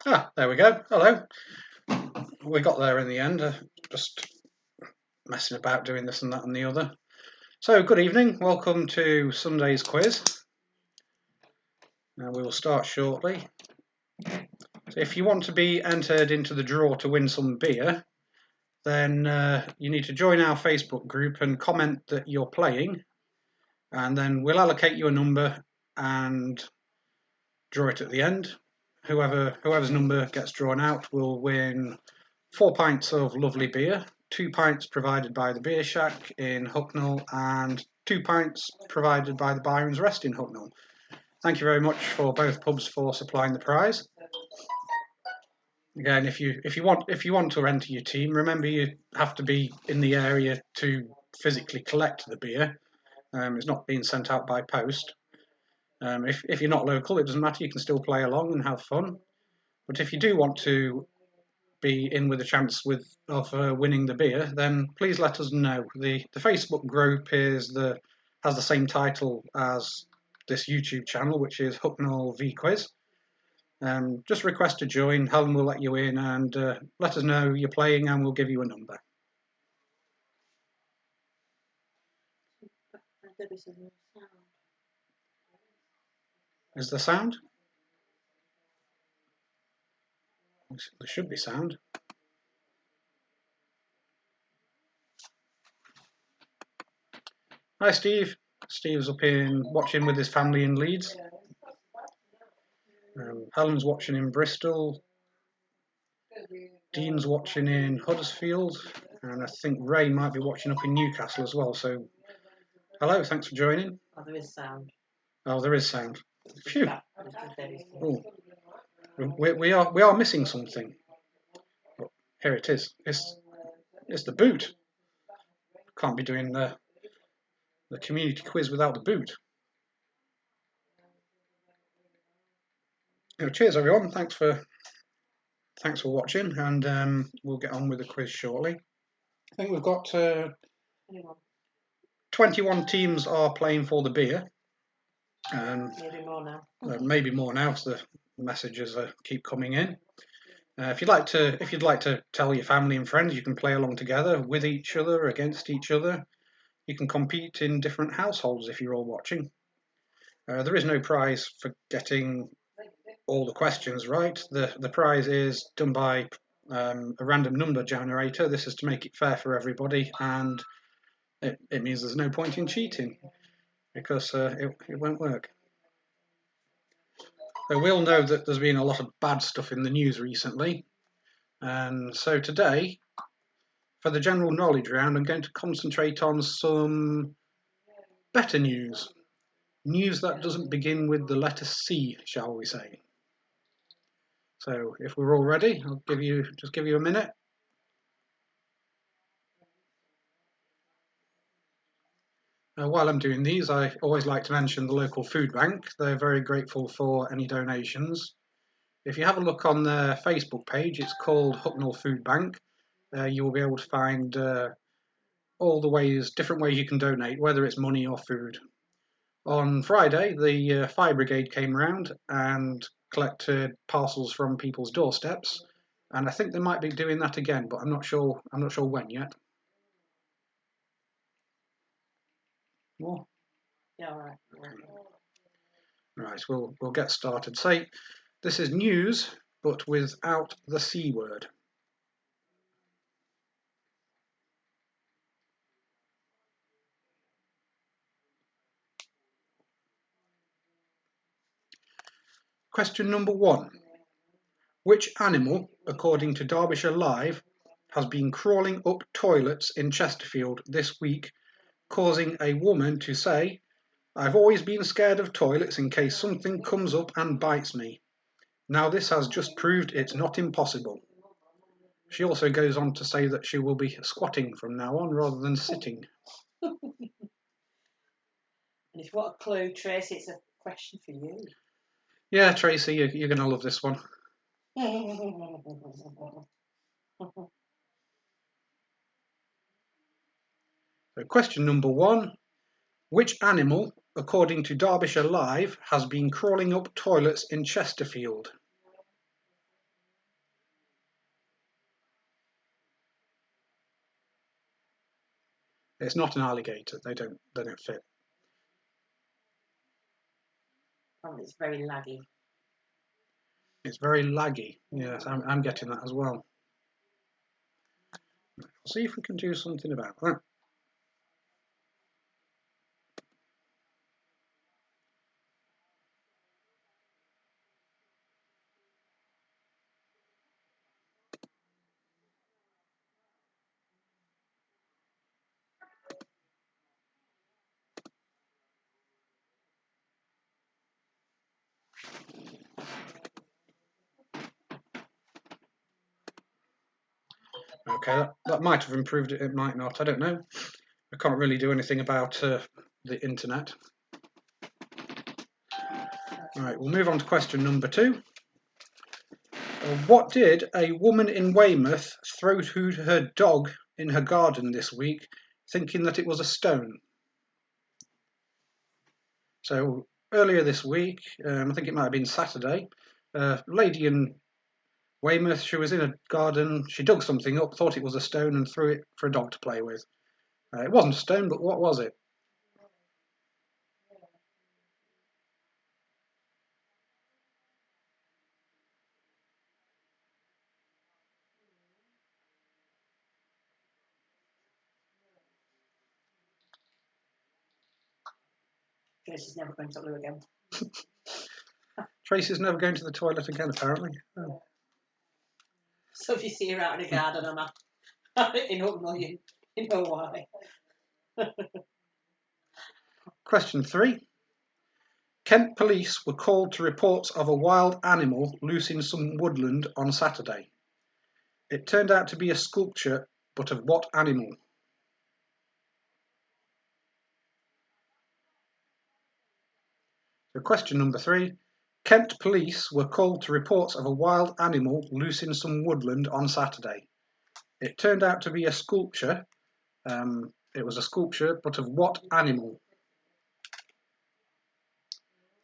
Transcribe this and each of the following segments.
There we go. Hello. We got there in the end. Just messing about doing this and that and the other. So, good evening. Welcome to Sunday's quiz. We will start shortly. So if you want to be entered into the draw to win some beer, then you need to join our Facebook group and comment that you're playing, and then we'll allocate you a number and draw it at the end. Whoever's number gets drawn out will win 4 pints of lovely beer, 2 pints provided by the Beer Shack in Hucknall, and 2 pints provided by the Byron's Rest in Hucknall. Thank you very much for both pubs for supplying the prize. Again, if you want to enter your team, remember you have to be in the area to physically collect the beer. It's not being sent out by post. If you're not local, it doesn't matter. You can still play along and have fun. But if you do want to be in with a chance of winning the beer, then please let us know. The Facebook group has the same title as this YouTube channel, which is Hucknall V Quiz. Just request to join. Helen will let you in and let us know you're playing, and we'll give you a number. Is there sound? There should be sound. Hi, Steve. Steve's up in watching with his family in Leeds. Helen's watching in Bristol. Dean's watching in Huddersfield, and I think Ray might be watching up in Newcastle as well. So, hello, thanks for joining. Oh, there is sound. Oh, there is sound. Phew. Oh, we are missing something. But here it is. It's the boot. Can't be doing the community quiz without the boot. Cheers, everyone. Thanks for watching, and we'll get on with the quiz shortly. I think we've got 21 teams are playing for the beer. Maybe more now. Maybe more now, as the messages keep coming in. If you'd like to tell your family and friends, you can play along together with each other, against each other. You can compete in different households if you're all watching. There is no prize for getting all the questions right. The prize is done by a random number generator. This is to make it fair for everybody, and it means there's no point in cheating, because it won't work. So we'll know that there's been a lot of bad stuff in the news recently, and so today, for the general knowledge round, I'm going to concentrate on some better news that doesn't begin with the letter C, shall we say. So if we're all ready, I'll give you a minute. While I'm doing these, I always like to mention the local food bank. They're very grateful for any donations. If you have a look on their Facebook page, it's called Hucknall Food Bank. You will be able to find all the different ways you can donate, whether it's money or food. On Friday, the fire brigade came around and collected parcels from people's doorsteps, and I think they might be doing that again, but I'm not sure when yet. More? Yeah, all right. Right, we'll get started. Say, this is news, but without the C word. Question number 1. Which animal, according to Derbyshire Live, has been crawling up toilets in Chesterfield this week, causing a woman to say, "I've always been scared of toilets in case something comes up and bites me. Now this has just proved it's not impossible." She also goes on to say that she will be squatting from now on rather than sitting. And if you want a clue, Tracy, it's a question for you. Yeah, Tracy, you're going to love this one. So question number 1. Which animal, according to Derbyshire Live, has been crawling up toilets in Chesterfield? It's not an alligator. They don't fit. Oh, it's very laggy. It's very laggy. Yes, I'm getting that as well. We'll see if we can do something about that. Okay, that might have improved it. It might not. I don't know. I can't really do anything about the internet. All right, we'll move on to question number 2. What did a woman in Weymouth throw to her dog in her garden this week, thinking that it was a stone? So earlier this week, I think it might have been Saturday, a lady in Weymouth, she was in a garden, she dug something up, thought it was a stone and threw it for a dog to play with. It wasn't a stone, but what was it? Tracy's never going to loo again. Tracy's never going to the toilet again, apparently. Oh. So if you see her out in a garden, you know why. Question 3. Kent police were called to reports of a wild animal loose in some woodland on Saturday. It turned out to be a sculpture, but of what animal? So question number 3. Kent police were called to reports of a wild animal loose in some woodland on Saturday. It turned out to be a sculpture. It was a sculpture, but of what animal?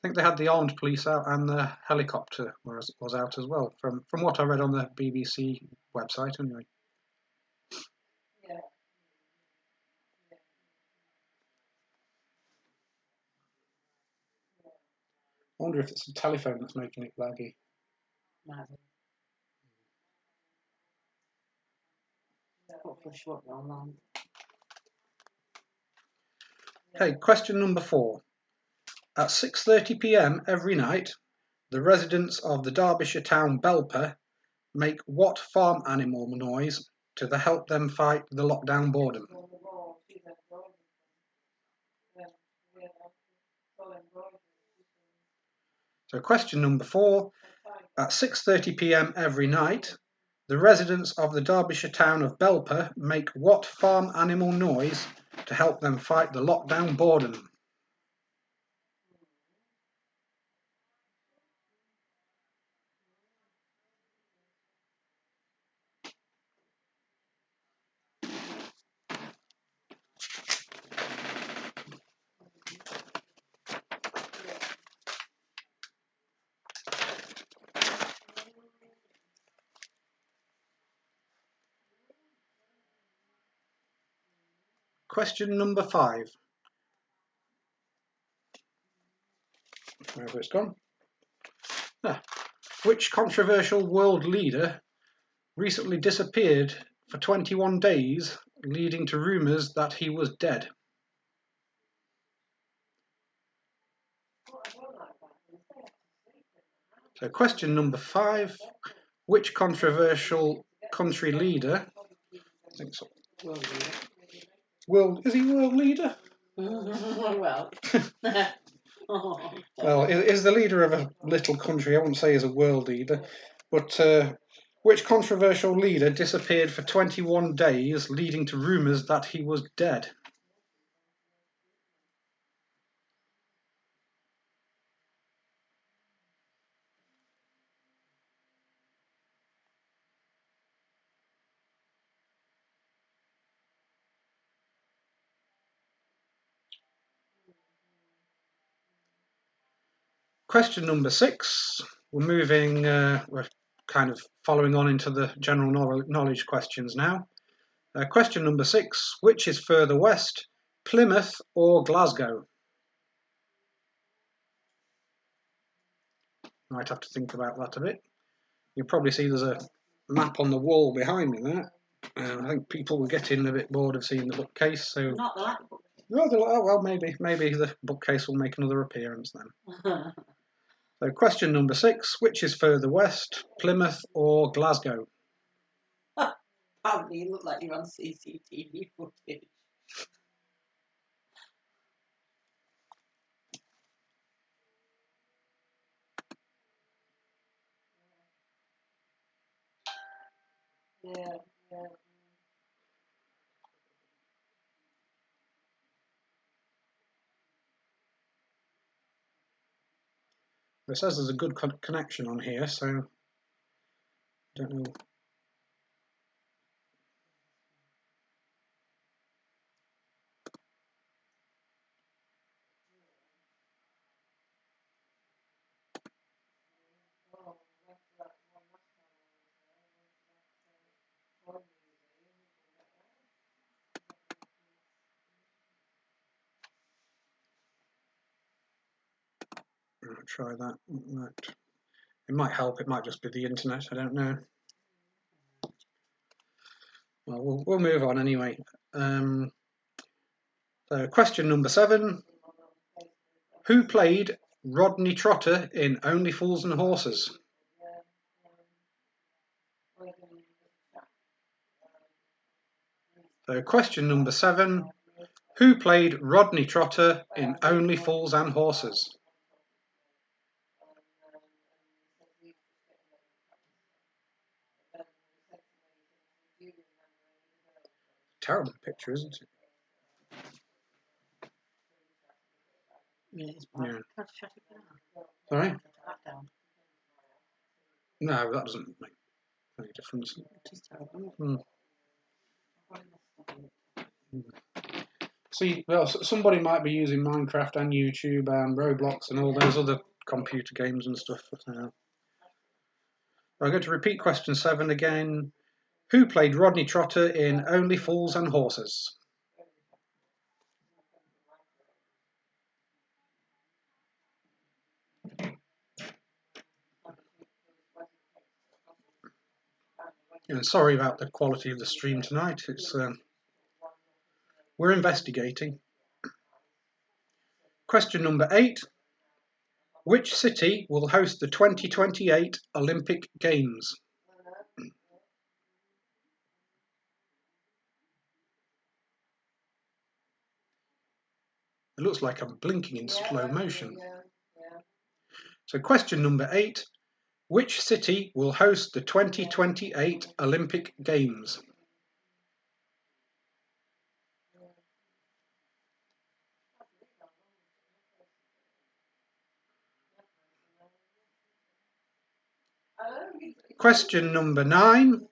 I think they had the armed police out and the helicopter was out as well, from what I read on the BBC website anyway. Yeah. I wonder if it's the telephone that's making it laggy. Maybe. Hopefully she won't go online. Okay, question number 4. At 6:30 p.m. every night, the residents of the Derbyshire town Belper make what farm animal noise to help them fight the lockdown boredom? So question number 4. At 6:30 p.m. every night, the residents of the Derbyshire town of Belper make what farm animal noise to help them fight the lockdown boredom? Question number 5. Wherever it's gone. Which controversial world leader recently disappeared for 21 days, leading to rumours that he was dead? So question number 5. Which controversial country leader, I think so. Is he world leader? Well. Well, is the leader of a little country. I wouldn't say he's a world leader. But which controversial leader disappeared for 21 days, leading to rumours that he was dead? Question number 6. We're kind of following on into the general knowledge questions now. Question number 6. Which is further west, Plymouth or Glasgow? Might have to think about that a bit. You'll probably see there's a map on the wall behind me there. I think people were getting a bit bored of seeing the bookcase, so Not the light book. oh well, maybe the bookcase will make another appearance then. So question number 6, which is further west, Plymouth or Glasgow? Apparently, you look like you're on CCTV footage. Yeah. It says there's a good connection on here, so I don't know. I'll try that. It might help. It might just be the internet. I don't know. Well, we'll move on anyway. So question number 7. Who played Rodney Trotter in Only Fools and Horses? So question number 7. Who played Rodney Trotter in Only Fools and Horses? Terrible picture, isn't it? Yeah, it's bad. Yeah. Shut it down. Sorry? Shut that down. No, that doesn't make any difference. It is terrible. See, well, somebody might be using Minecraft and YouTube and Roblox and all those other computer games and stuff. I'm going to repeat question 7 again. Who played Rodney Trotter in Only Fools and Horses? And sorry about the quality of the stream tonight. It's we're investigating. Question number 8. Which city will host the 2028 Olympic Games? It looks like I'm blinking in slow motion. So question number 8. Which city will host the 2028 Olympic Games? Question number 9.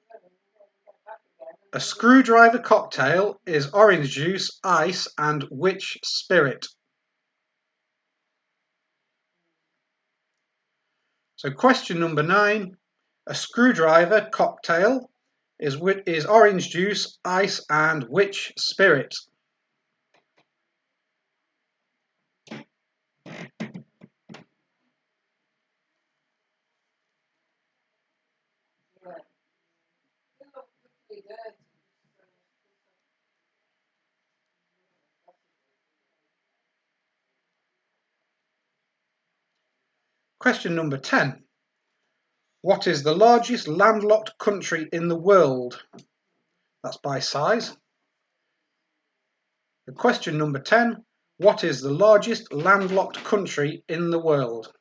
A screwdriver cocktail is orange juice, ice, and which spirit? So question number 9. A screwdriver cocktail is orange juice, ice, and which spirit? Question number 10. What is the largest landlocked country in the world? That's by size. Question number 10. What is the largest landlocked country in the world?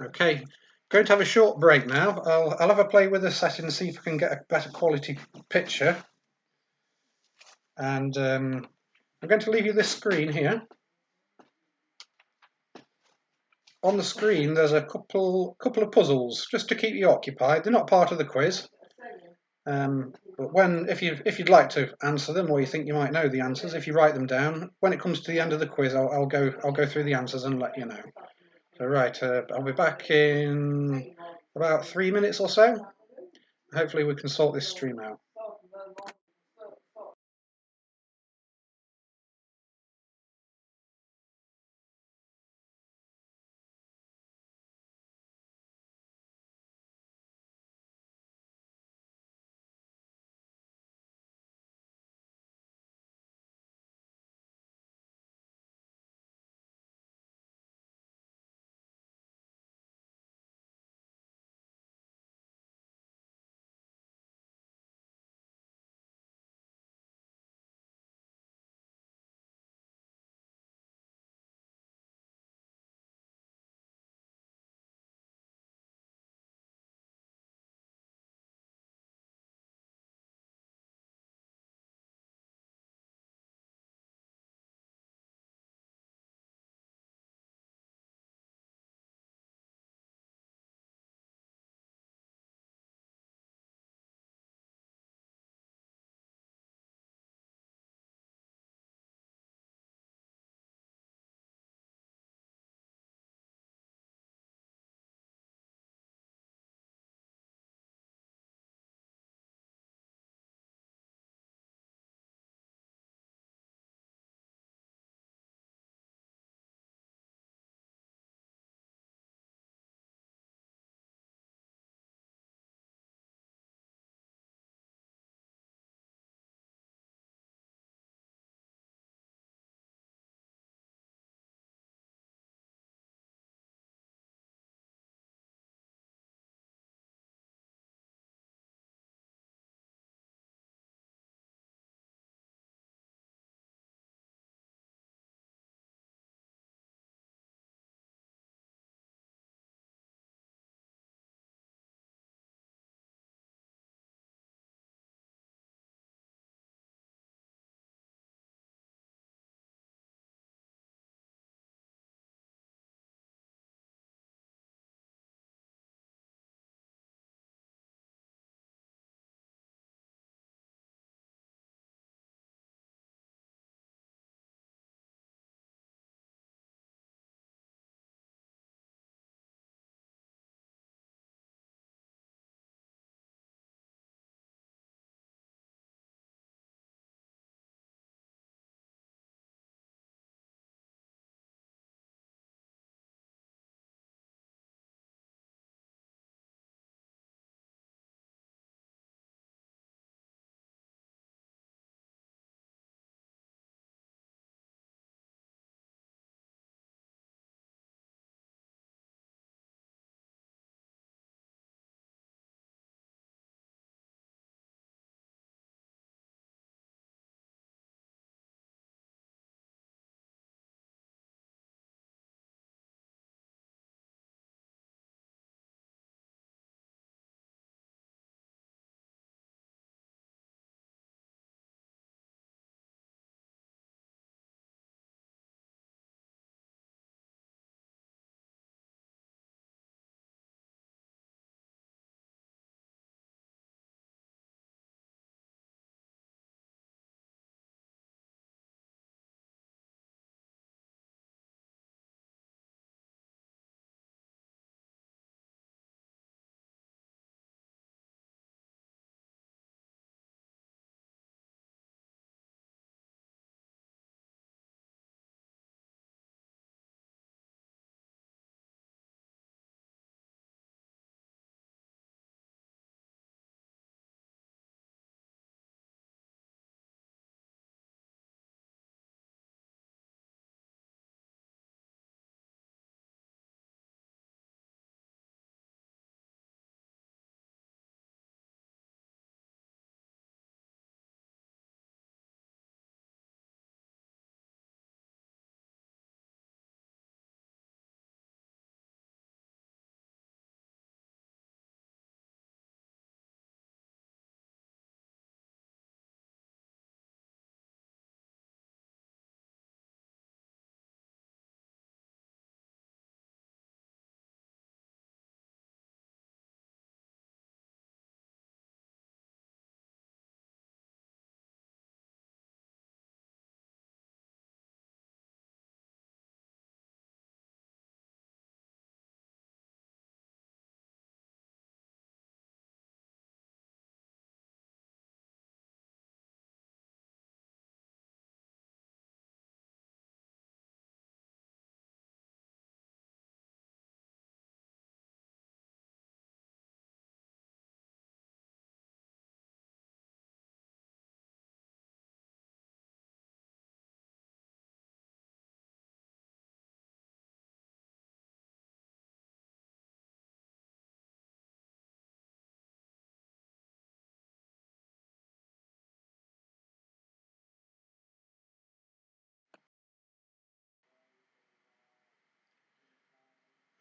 Okay, going to have a short break now. I'll have a play with the setting and see if I can get a better quality picture. And I'm going to leave you this screen here. On the screen, there's a couple of puzzles just to keep you occupied. They're not part of the quiz. But if you'd like to answer them, or you think you might know the answers, if you write them down, when it comes to the end of the quiz, I'll go through the answers and let you know. So right, I'll be back in about 3 minutes or so. Hopefully we can sort this stream out.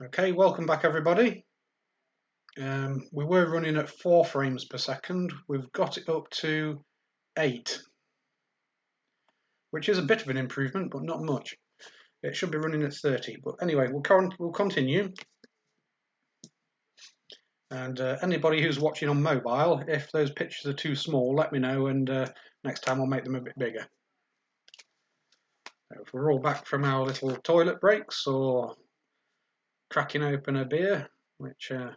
Okay, welcome back everybody. We were running at 4 frames per second. We've got it up to 8, which is a bit of an improvement, but not much. It should be running at 30. But anyway, we'll continue. And anybody who's watching on mobile, if those pictures are too small, let me know, and next time I'll make them a bit bigger. So if we're all back from our little toilet breaks or cracking open a beer, which is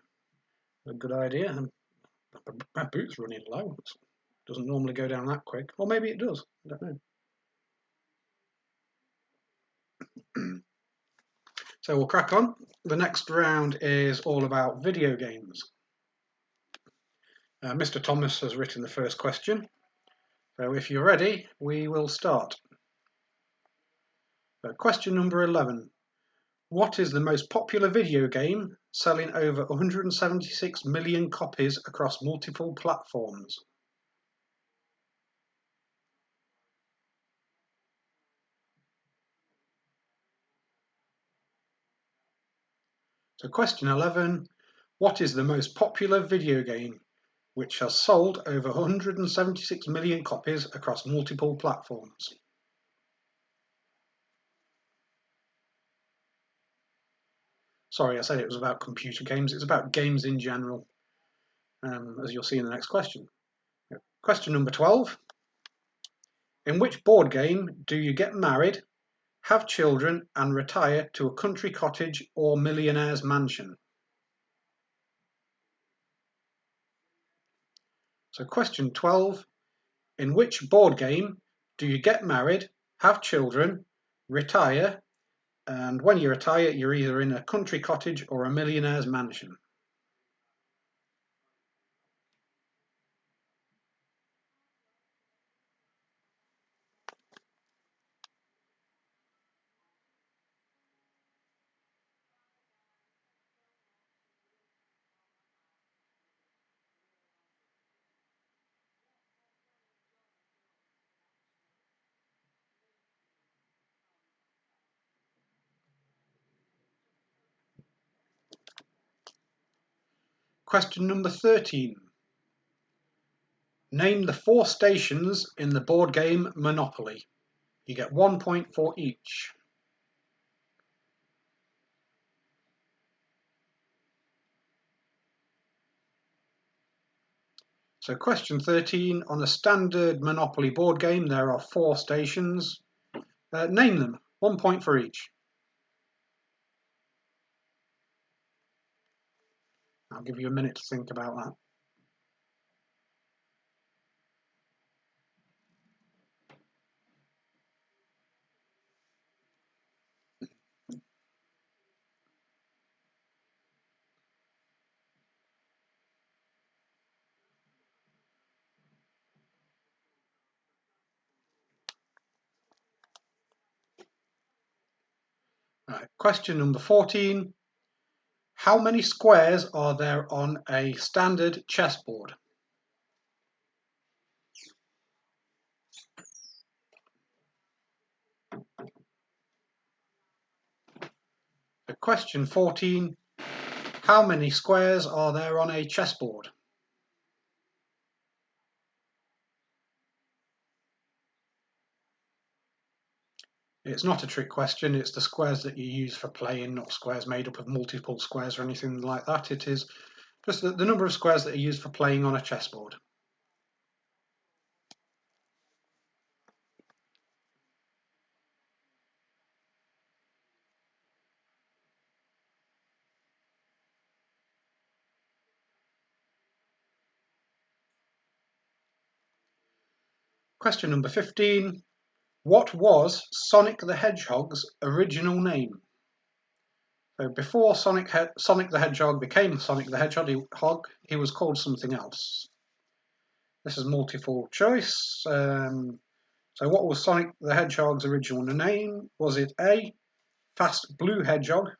a good idea. And my boot's running low. It doesn't normally go down that quick. Or maybe it does. I don't know. So we'll crack on. The next round is all about video games. Mr. Thomas has written the first question. So if you're ready, we will start. Question number 11. What is the most popular video game selling over 176 million copies across multiple platforms? So question 11. What is the most popular video game which has sold over 176 million copies across multiple platforms? Sorry, I said it was about computer games. It's about games in general, as you'll see in the next question. Question number 12. In which board game do you get married, have children, and retire to a country cottage or millionaire's mansion? So question 12. In which board game do you get married, have children, retire, and when you retire, you're either in a country cottage or a millionaire's mansion? Question number 13. Name the 4 stations in the board game Monopoly. You get 1 point for each. So question 13, on a standard Monopoly board game there are 4 stations. Name them, 1 point for each. I'll give you a minute to think about that. Right, question number 14. How many squares are there on a standard chessboard? Question 14. How many squares are there on a chessboard? It's not a trick question, it's the squares that you use for playing, not squares made up of multiple squares or anything like that. It is just the number of squares that are used for playing on a chessboard. Question number 15. What was Sonic the Hedgehog's original name? So before Sonic the Hedgehog became Sonic the Hedgehog, he was called something else. This is multiple choice. So what was Sonic the Hedgehog's original name? Was it A, Fast Blue Hedgehog,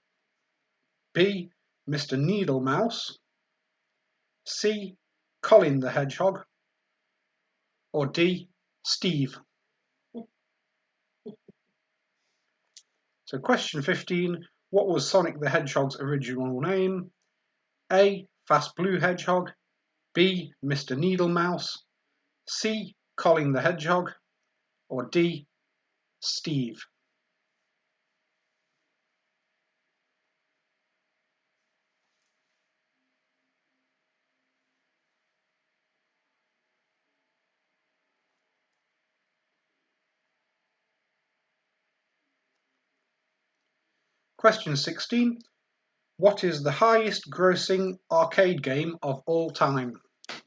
B, Mr. Needle Mouse, C, Colin the Hedgehog, or D, Steve? So question 15. What was Sonic the Hedgehog's original name? A. Fast Blue Hedgehog, B. Mr. Needlemouse, C. Colin the Hedgehog, or D. Steve? Question 16. What is the highest grossing arcade game of all time? If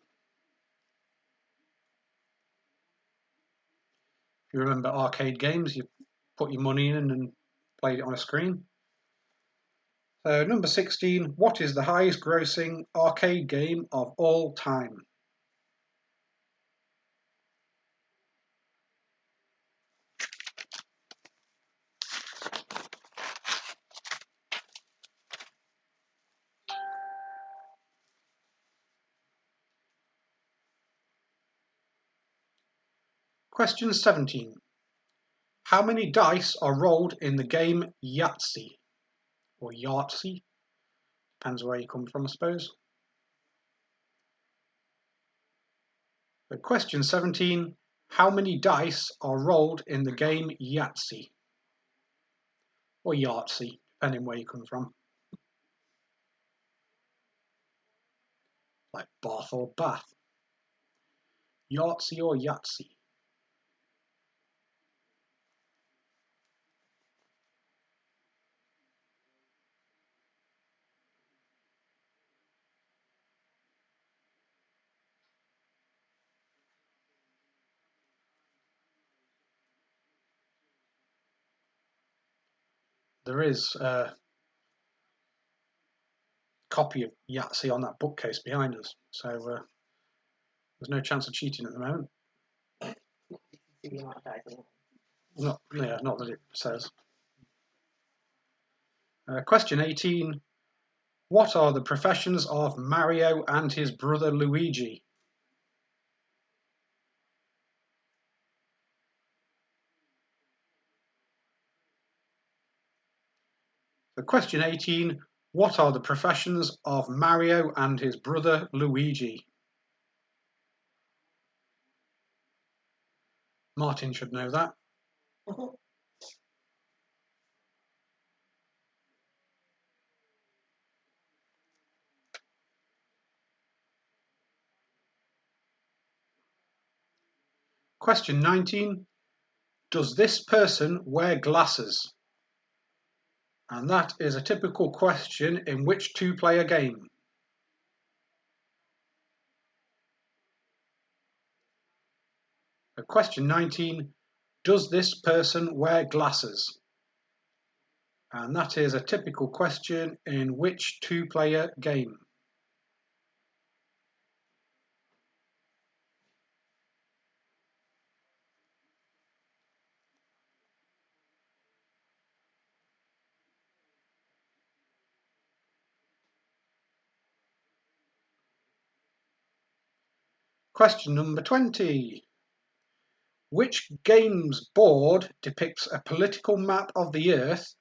you remember arcade games, you put your money in and played it on a screen. So number 16, what is the highest grossing arcade game of all time? Question 17. How many dice are rolled in the game Yahtzee? Or Yahtzee? Depends where you come from, I suppose. So question 17. How many dice are rolled in the game Yahtzee? Or Yahtzee, depending where you come from. Like Bath or Bath. Yahtzee or Yahtzee? There is a copy of Yahtzee on that bookcase behind us, so there's no chance of cheating at the moment. Not that it says. Question 18. What are the professions of Mario and his brother Luigi? So question 18. What are the professions of Mario and his brother Luigi? Martin should know that. Question 19. Does this person wear glasses? And that is a typical question in which two-player game? So question 19. Does this person wear glasses? And that is a typical question in which two-player game? Question number 20. Which games board depicts a political map of the Earth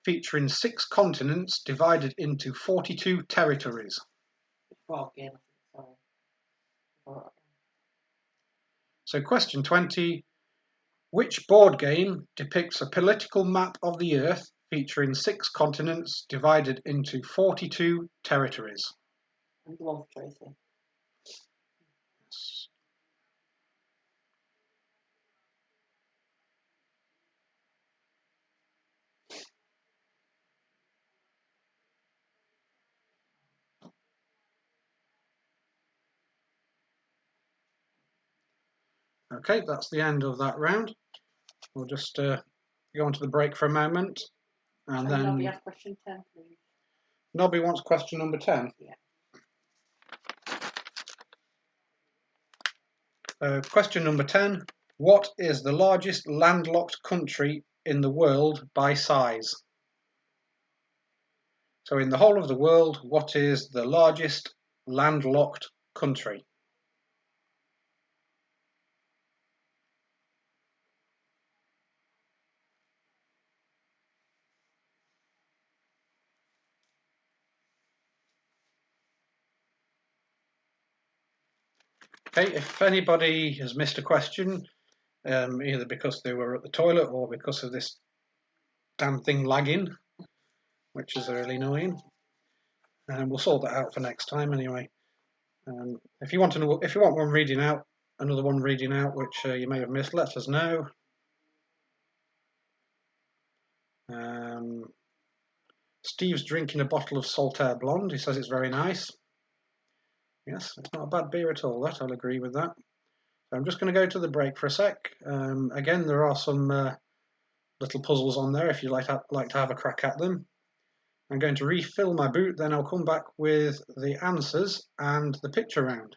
featuring 6 continents divided into 42 territories? So question 20. Which board game depicts a political map of the Earth featuring 6 continents divided into 42 territories? Okay, that's the end of that round. We'll just go on to the break for a moment. And then Nobby has question 10, please. Nobby wants question number 10. Yeah. Question number 10. What is the largest landlocked country in the world by size? So in the whole of the world, what is the largest landlocked country? Okay, if anybody has missed a question, either because they were at the toilet or because of this damn thing lagging, which is really annoying, and we'll sort that out for next time anyway. If you want one reading out, another one reading out, which you may have missed, let us know. Steve's drinking a bottle of Saltaire Blonde. He says it's very nice. Yes, it's not a bad beer at all, that. I'll agree with that. So I'm just going to go to the break for a sec. Again, there are some little puzzles on there if you'd like to have a crack at them. I'm going to refill my boot, then I'll come back with the answers and the picture round.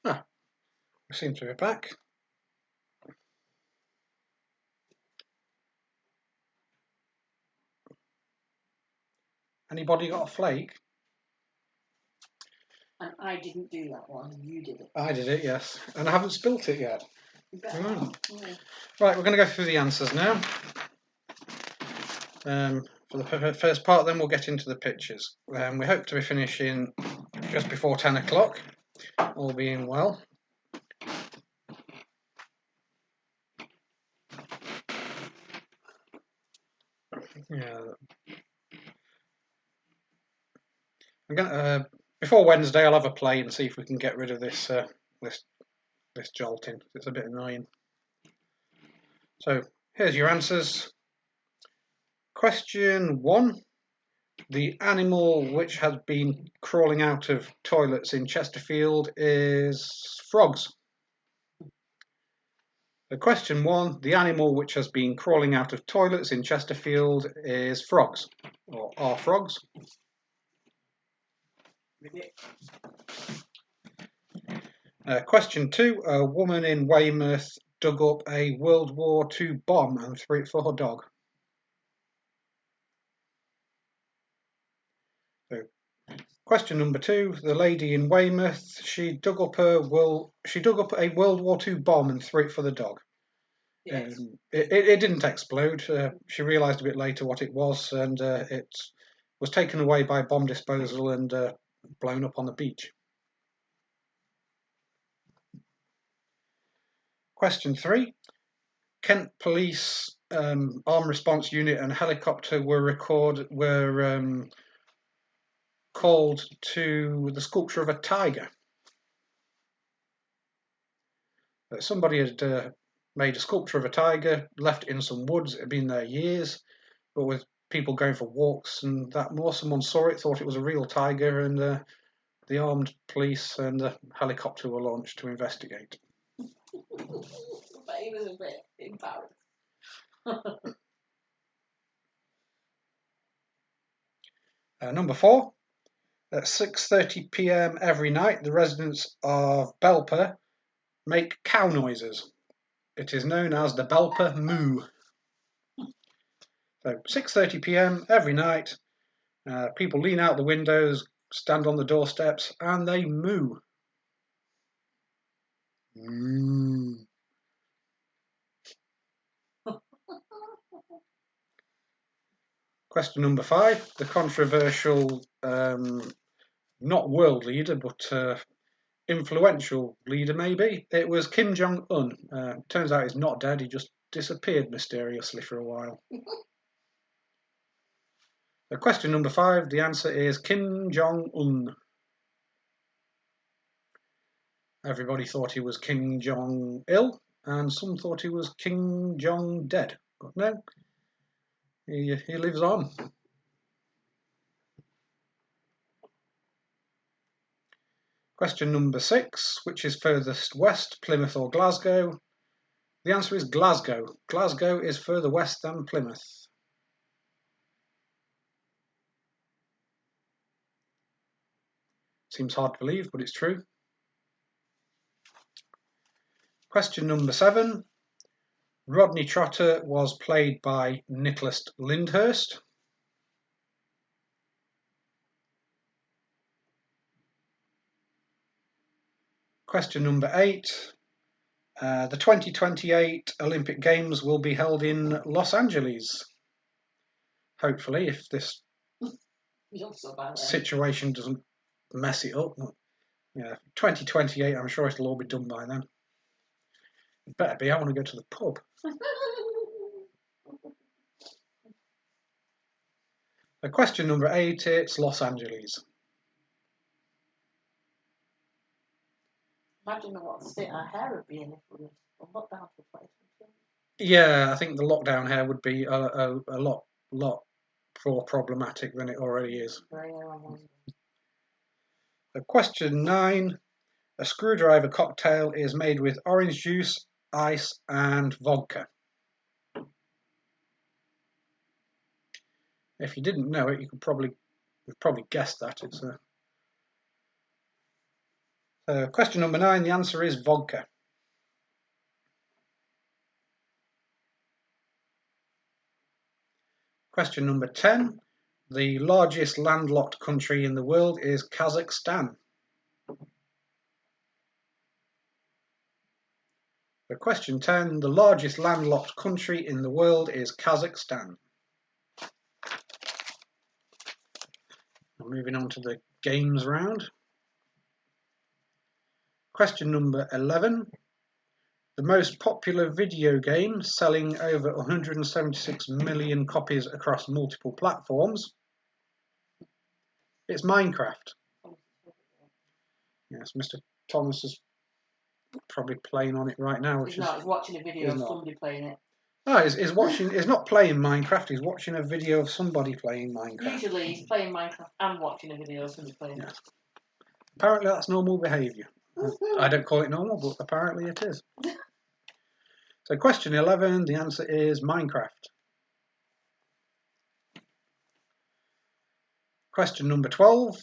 Ah, we seem to be back. Anybody got a flake? And I didn't do that one, you did it. I did it, yes. And I haven't spilt it yet. Hang on. Yeah. Right, we're going to go through the answers now. For the first part, then we'll get into the pictures. We hope to be finishing just before 10 o'clock, all being well. Yeah. I'm gonna, before Wednesday, I'll have a play and see if we can get rid of this this jolting. It's a bit annoying. So here's your answers. Question 1. The animal which has been crawling out of toilets in Chesterfield is frogs. So question 1. The animal which has been crawling out of toilets in Chesterfield is frogs, or are frogs. Question 2. A woman in Weymouth dug up a World War II bomb and threw it for her dog. So, question number 2. The lady in Weymouth, she dug up a World War II bomb and threw it for the dog. Yes. It didn't explode. She realised a bit later what it was, and it was taken away by bomb disposal and blown up on the beach. Question 3. Kent Police Armed Response Unit and helicopter were called to the sculpture of a tiger. Somebody had made a sculpture of a tiger, left it in some woods. It had been there years, but with people going for walks and that more, someone saw it, thought it was a real tiger, and the armed police and the helicopter were launched to investigate. But he was a bit embarrassed. Number 4. At 6:30 p.m. every night, the residents of Belper make cow noises. It is known as the Belper Moo. So 6:30 p.m. every night, people lean out the windows, stand on the doorsteps, and they moo. Moo. Question number 5. The controversial, not world leader, but influential leader maybe. It was Kim Jong-un. Turns out he's not dead, he just disappeared mysteriously for a while. Question number 5, the answer is Kim Jong-un. Everybody thought he was Kim Jong-il, and some thought he was Kim Jong-dead. But no, he lives on. Question number 6, which is furthest west, Plymouth or Glasgow? The answer is Glasgow. Glasgow is further west than Plymouth. Seems hard to believe, but it's true. Question number 7. Rodney Trotter was played by Nicholas Lyndhurst. Question number 8. The 2028 Olympic Games will be held in Los Angeles. Hopefully, if this situation doesn't mess it up. Yeah, 2028, I'm sure it'll all be done by then. It better be, I want to go to the pub. Question number 8, it's Los Angeles. Imagine what state our hair would be in if we were on lockdown for 2022. Yeah, I think the lockdown hair would be a lot more problematic than it already is. Question 9. A screwdriver cocktail is made with orange juice, ice, and vodka. If you didn't know it, you've probably guessed that. It's question number 9. The answer is vodka. Question number 10. The largest landlocked country in the world is Kazakhstan. Question 10. The largest landlocked country in the world is Kazakhstan. Moving on to the games round. Question number 11. The most popular video game selling over 176 million copies across multiple platforms. It's Minecraft. Yes, Mr. Thomas is probably playing on it right now. He's not. He's watching a video of somebody playing it. Oh, he's watching. He's not playing Minecraft. He's watching a video of somebody playing Minecraft. Usually, he's playing Minecraft and watching a video of somebody playing it. Apparently, that's normal behaviour. I don't call it normal, but apparently it is. So, question 11. The answer is Minecraft. Question number 12.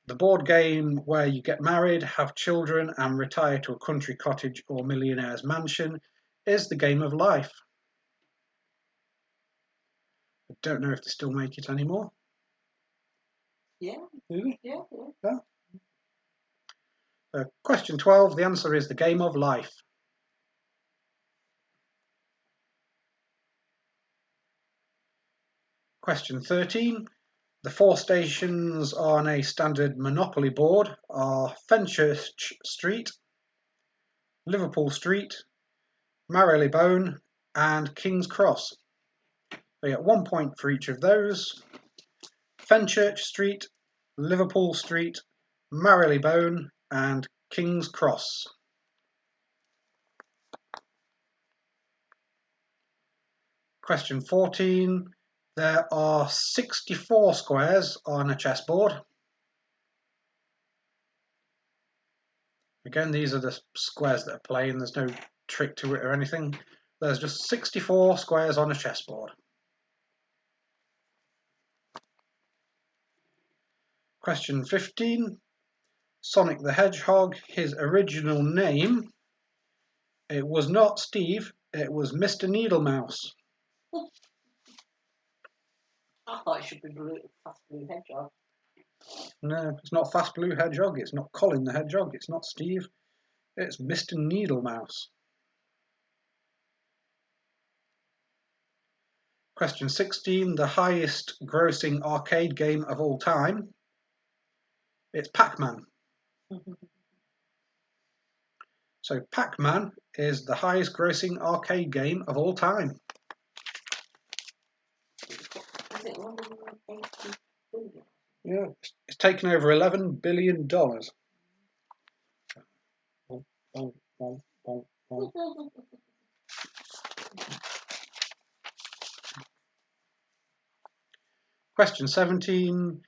The board game where you get married, have children, and retire to a country cottage or millionaire's mansion is the Game of Life. I don't know if they still make it anymore. Yeah. Really? Yeah. Question 12. The answer is the Game of Life. Question 13. The 4 stations on a standard Monopoly board are Fenchurch Street, Liverpool Street, Marylebone, and King's Cross. They get 1 point for each of those. Fenchurch Street, Liverpool Street, Marylebone, and King's Cross. Question 14. There are 64 squares on a chessboard. Again, these are the squares that are playing. There's no trick to it or anything. There's just 64 squares on a chessboard. Question 15. Sonic the Hedgehog, his original name, it was not Steve, it was Mr. Needlemouse. I thought it should be Fast Blue Hedgehog. No, it's not Fast Blue Hedgehog, it's not Colin the Hedgehog, it's not Steve, it's Mr. Needlemouse. Question 16, the highest grossing arcade game of all time. It's Pac-Man. So Pac-Man is the highest grossing arcade game of all time. Is it 180 billion? Yeah, it's taken over $11 billion. Question 17.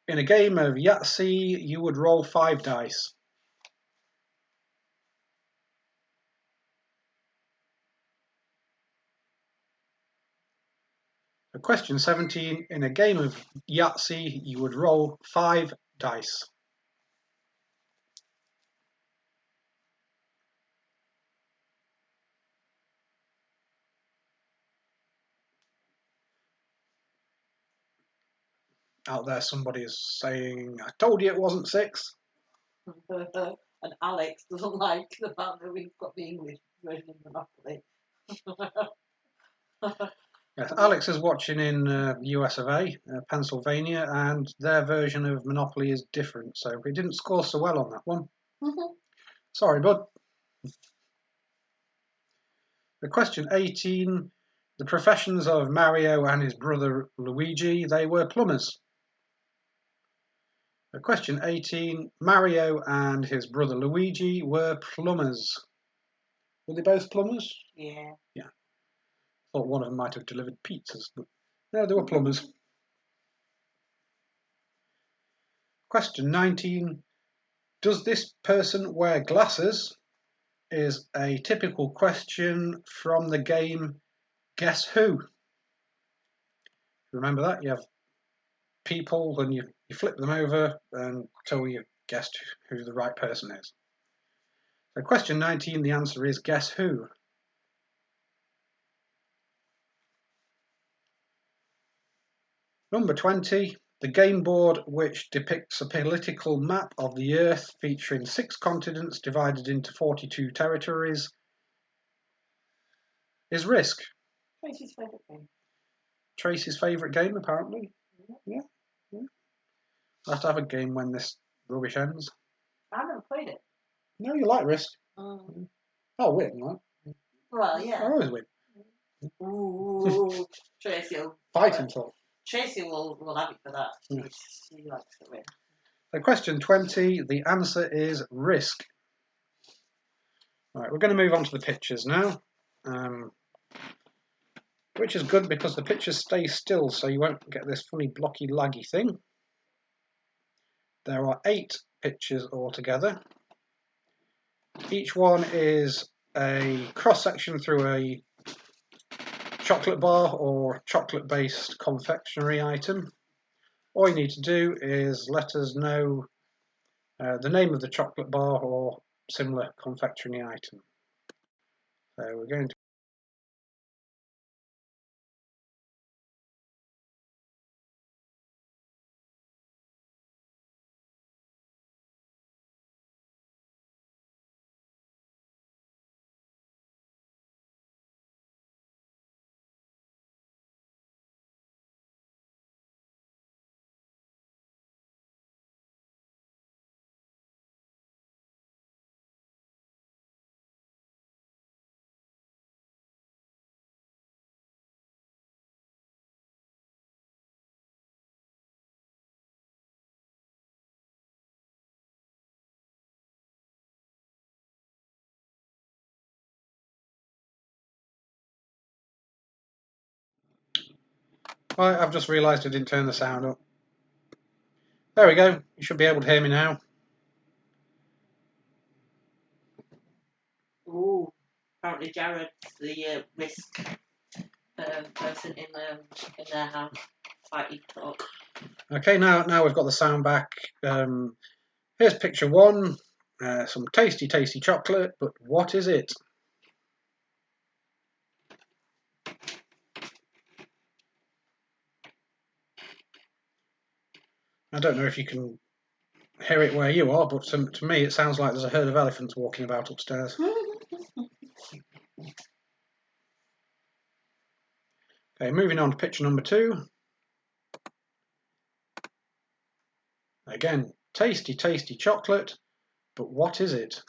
In a game of Yahtzee, you would roll 5 dice. So question 17. In a game of Yahtzee, you would roll 5 dice. Out there, somebody is saying, I told you it wasn't 6. And Alex doesn't like the fact that we've got the English version of Monopoly. Yes, Alex is watching in US of A, Pennsylvania, and their version of Monopoly is different, so we didn't score so well on that one. Sorry, bud. The question 18, the professions of Mario and his brother Luigi, they were plumbers. The question 18, Mario and his brother Luigi were plumbers. Were they both plumbers? Yeah. Yeah. Thought one of them might have delivered pizzas, but no, they were plumbers. Question 19, does this person wear glasses? Is a typical question from the game Guess Who? Remember that? You have people and you flip them over until you've guessed who the right person is. So question 19, the answer is Guess Who? Number 20, the game board which depicts a political map of the Earth featuring 6 continents divided into 42 territories is Risk. Tracy's favourite game. Tracy's favourite game, apparently. Yeah. I'll have to have a game when this rubbish ends. I've never played it. No, you like Risk. Mm. I'll win, right? Well, I yeah. always win. Ooh, Tracy will Fighting talk. Tracy will have it for that. Yeah. She likes to win. So question 20, the answer is Risk. Right, we're going to move on to the pictures now, which is good because the pictures stay still, so you won't get this funny blocky laggy thing. There are 8 pictures altogether. Each one is a cross-section through a chocolate bar or chocolate-based confectionery item. All you need to do is let us know the name of the chocolate bar or similar confectionery item. So we're going to Right, I've just realised I didn't turn the sound up. There we go. You should be able to hear me now. Ooh, apparently Jared's the Risk person in their house. Fighting talk. Okay, now we've got the sound back. Here's picture 1. Some tasty chocolate, but what is it? I don't know if you can hear it where you are, but to me it sounds like there's a herd of elephants walking about upstairs. Okay, moving on to picture number 2. Again, tasty chocolate, but what is it?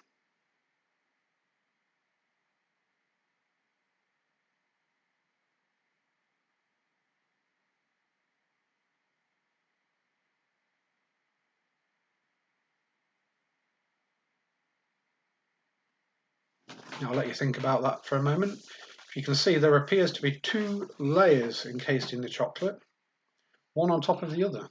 I'll let you think about that for a moment. If you can see, there appears to be 2 layers encased in the chocolate, one on top of the other.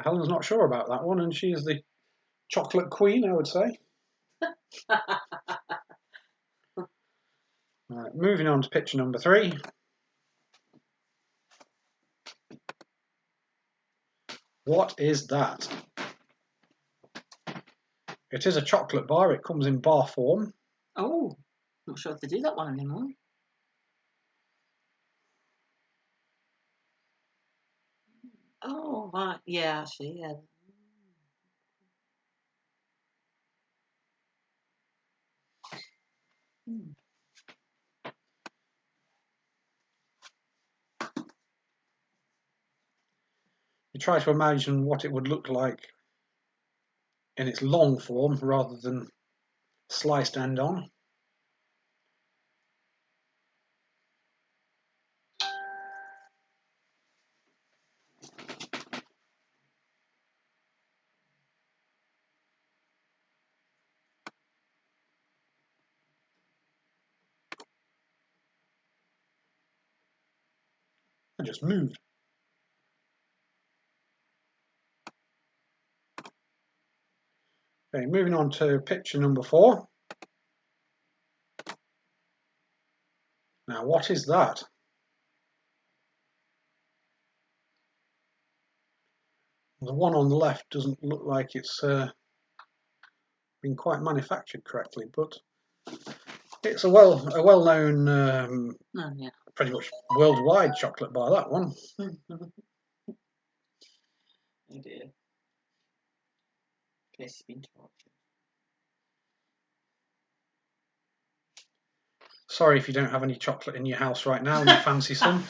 Helen's not sure about that one, and she is the chocolate queen, I would say. Right, moving on to picture number 3. What is that? It is a chocolate bar. It comes in bar form. Oh, not sure if they do that one anymore. Oh, right. Yeah, I see. Yeah. Hmm. You try to imagine what it would look like in its long form rather than sliced end on. I just moved. Okay, moving on to picture number 4. Now, what is that? The one on the left doesn't look like it's been quite manufactured correctly, but it's a well-known, Yeah. pretty much worldwide chocolate bar. That one. Oh dear. Guess it's been tortured. Sorry if you don't have any chocolate in your house right now and you fancy some.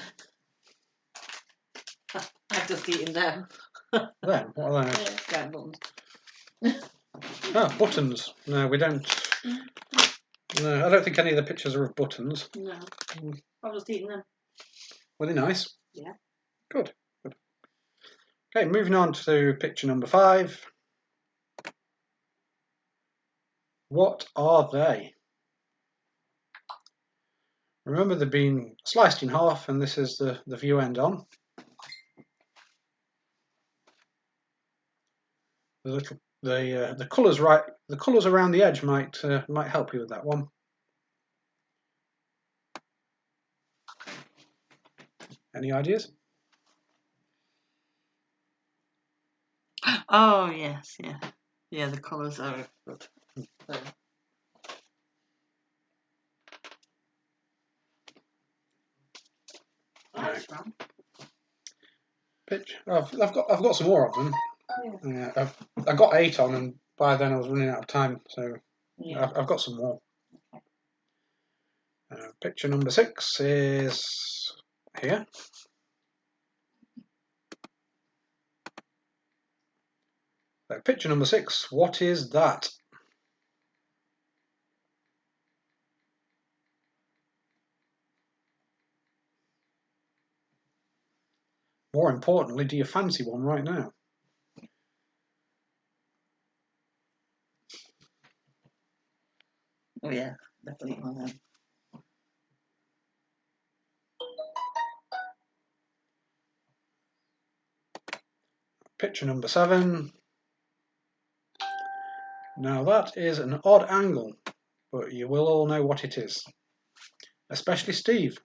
I've just eaten them. Then, what are those? Yeah, buttons. Oh, buttons. No, we don't. No, I don't think any of the pictures are of buttons. No. I've just eaten them. Were they nice? Yeah. Good. Good. Okay, moving on to picture number 5. What are they? Remember, they've been sliced in half, and this is the view end on. The colours the colours around the edge might help you with that one. Any ideas? Oh yes, yeah. Yeah, the colours are good. So. Right. I've got some more of them. Yeah. I've got 8 on, and by then I was running out of time, so Yeah. I've got some more. Picture number 6 is here. So picture number 6. What is that? More importantly, do you fancy one right now? Oh yeah, definitely one of them. Picture number 7. Now that is an odd angle, but you will all know what it is. Especially Steve.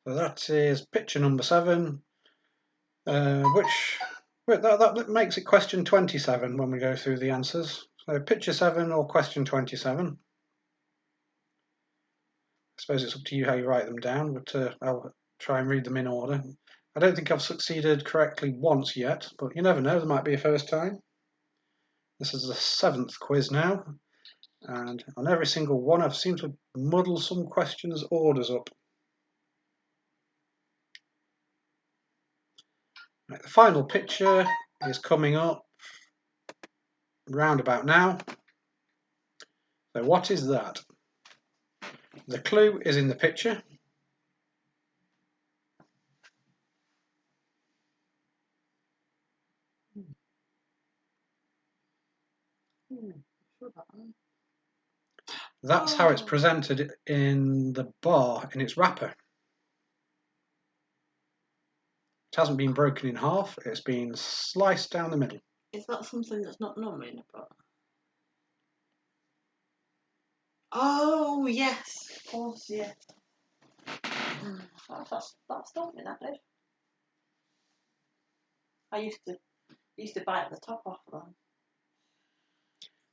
So that is picture number 7, that makes it question 27 when we go through the answers. So picture 7 or question 27. I suppose it's up to you how you write them down, but I'll try and read them in order. I don't think I've succeeded correctly once yet, but you never know, there might be a first time. This is the 7th quiz now, and on every single one I've seemed to muddle some questions' orders up. Right, the final picture is coming up round about now. So what is that? The clue is in the picture. That's how it's presented in the bar in its wrapper. It hasn't been broken in half, it's been sliced down the middle. Is that something that's not normally in a bar? Oh yes, of course, yes. That stumped me, that did. I used to bite the top off of them.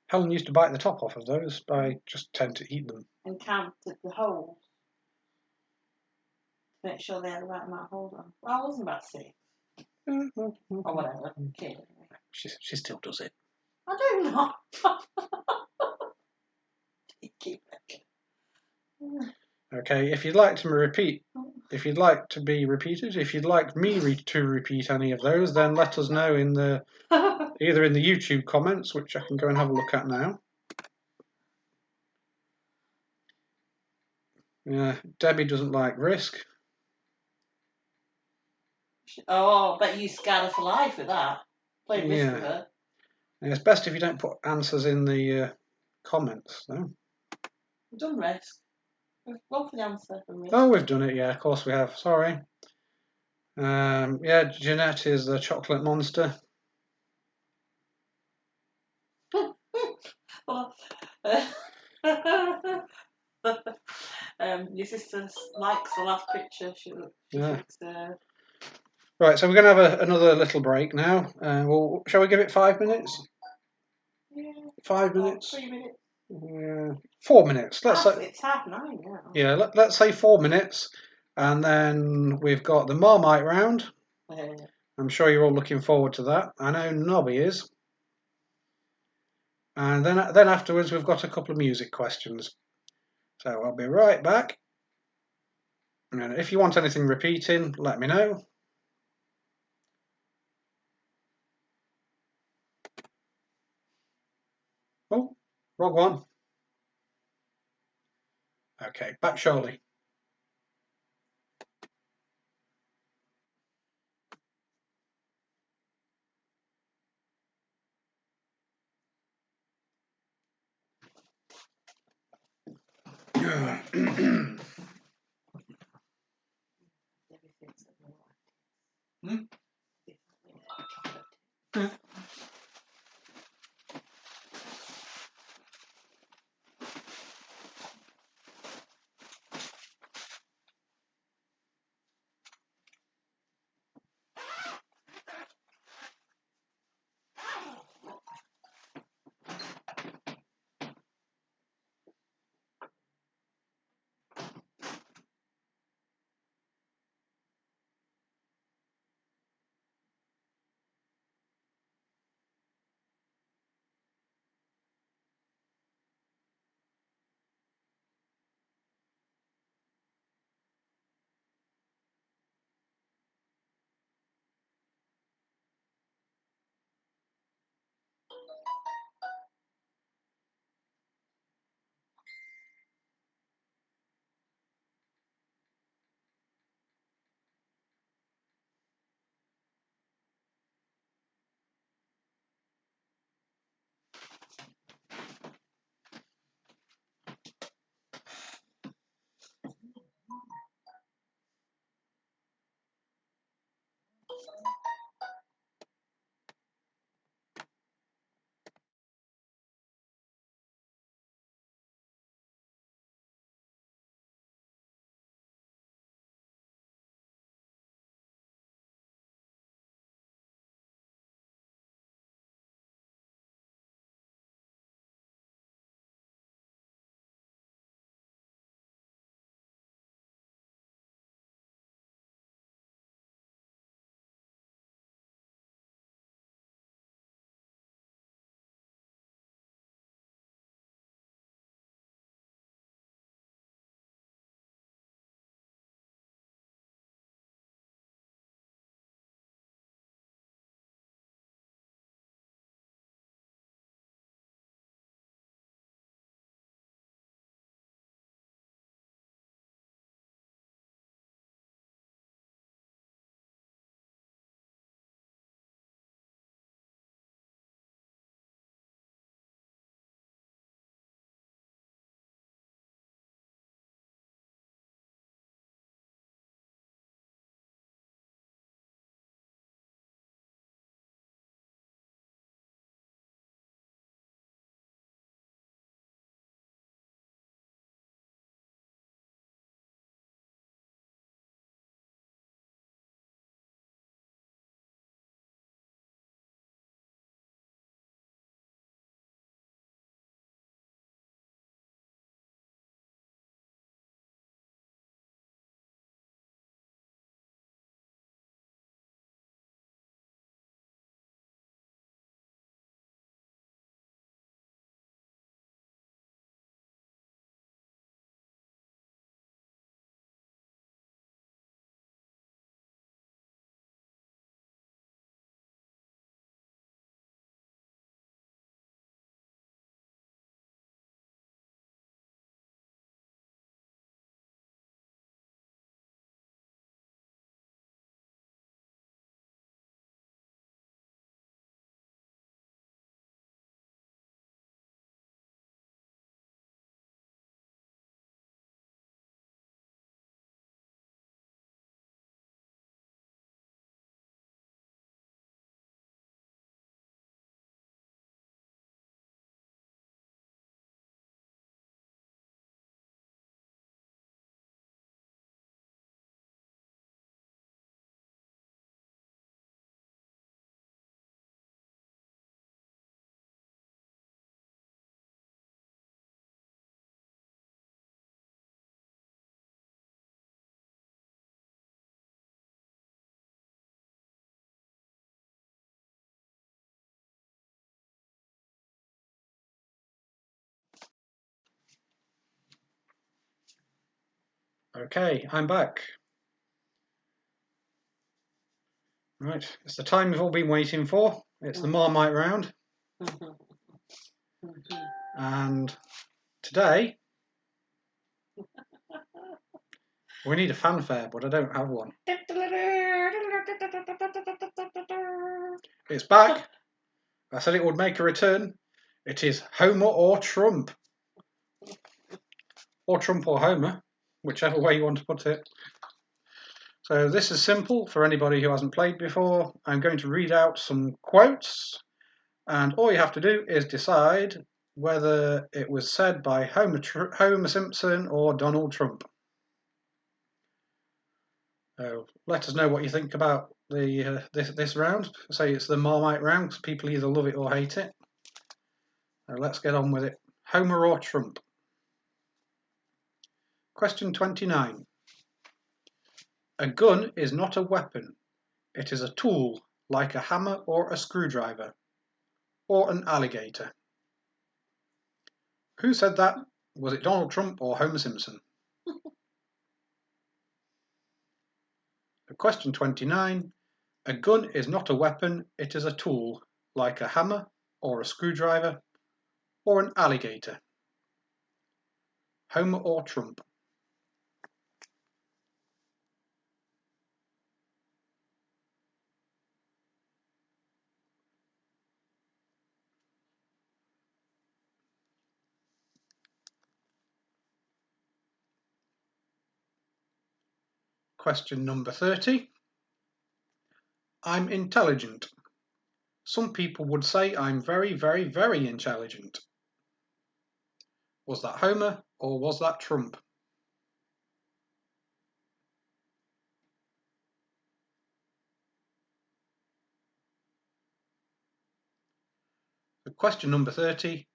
Helen used to bite the top off of those. I just tend to eat them. And counted the holes to make sure they had the right amount of holes on. Well, I wasn't about 6. Or whatever. Kid, anyway. She still does it. I do not. Keep it. Okay, if you'd like to repeat, if you'd like to be repeated, if you'd like me to repeat any of those, then let us know in the either in the YouTube comments, which I can go and have a look at now. Debbie doesn't like Risk. Oh, I bet you scarred her for life with that. Play Risk with her. It's best if you don't put answers in the comments, though. We've done Risk. We've gone for the answer from Risk. Oh, we've done it, yeah, of course we have. Sorry. Yeah, Jeanette is the chocolate monster. Well, your sister likes the last picture. She thinks Right, so we're going to have another little break now. Well, shall we give it 5 minutes? Yeah. 5 minutes? 3 minutes. 4 minutes. Let's say. It's 9:30 now. Yeah, let's say 4 minutes, and then we've got the Marmite round. I'm sure you're all looking forward to that. I know Nobby is. And then afterwards we've got a couple of music questions. So I'll be right back. And if you want anything repeating, let me know. Oh, wrong one. Okay, back shortly. Okay, I'm back. Right, it's the time we've all been waiting for. It's the Marmite round. And today, we need a fanfare, but I don't have one. It's back. I said it would make a return. It is Homer or Trump. Or Trump or Homer, whichever way you want to put it. So this is simple for anybody who hasn't played before. I'm going to read out some quotes, and all you have to do is decide whether it was said by Homer Simpson or Donald Trump. So let us know what you think about this round. Say it's the Marmite round, because people either love it or hate it. So let's get on with it. Homer or Trump? Question 29. A gun is not a weapon. It is a tool, like a hammer or a screwdriver, or an alligator. Who said that? Was it Donald Trump or Homer Simpson? Question 29. A gun is not a weapon, it is a tool, like a hammer or a screwdriver, or an alligator. Homer or Trump? Question number 30. I'm intelligent. Some people would say I'm very, very, very intelligent. Was that Homer or was that Trump? Question number 30.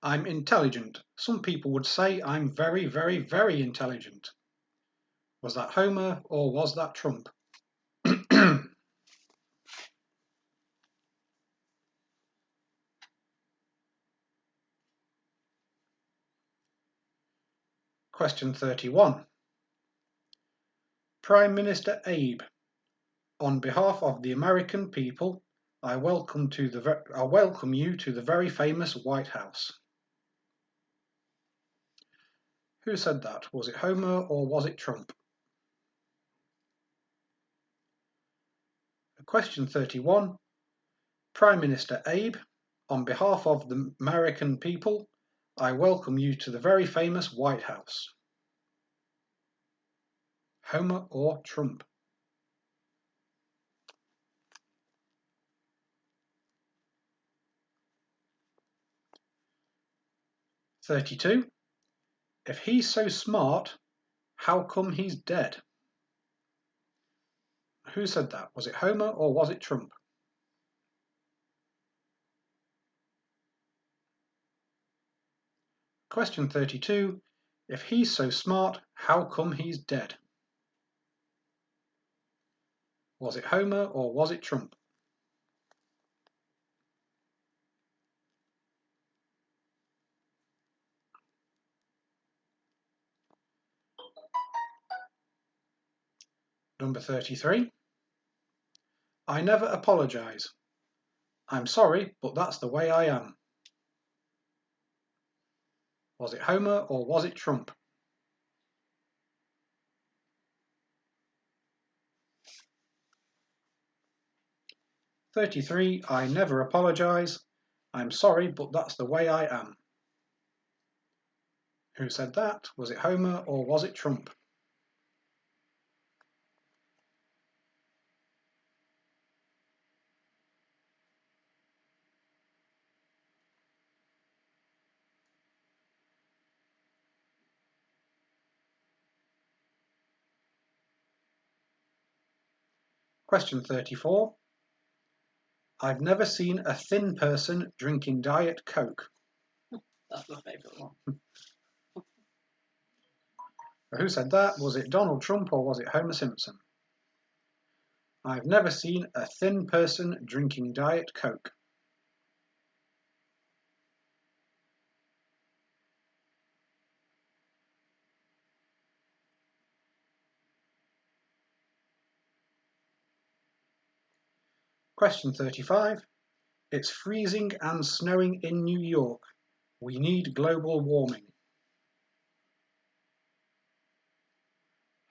I'm intelligent. Some people would say I'm very, very, very intelligent. Was that Homer or was that Trump? Question 31. Prime Minister Abe, on behalf of the American people, I welcome you to the very famous White House. Who said that? Was it Homer or was it Trump? Question 31. Prime Minister Abe, on behalf of the American people, I welcome you to the very famous White House. Homer or Trump? (32) If he's so smart, how come he's dead? Who said that? Was it Homer or was it Trump? Question 32. If he's so smart, how come he's dead? Was it Homer or was it Trump? Number 33. I never apologise. I'm sorry, but that's the way I am. Was it Homer or was it Trump? (33) I never apologise. I'm sorry, but that's the way I am. Who said that? Was it Homer or was it Trump? Question 34. I've never seen a thin person drinking Diet Coke. That's my favourite one. Who said that? Was it Donald Trump or was it Homer Simpson? I've never seen a thin person drinking Diet Coke. Question 35. It's freezing and snowing in New York. We need global warming.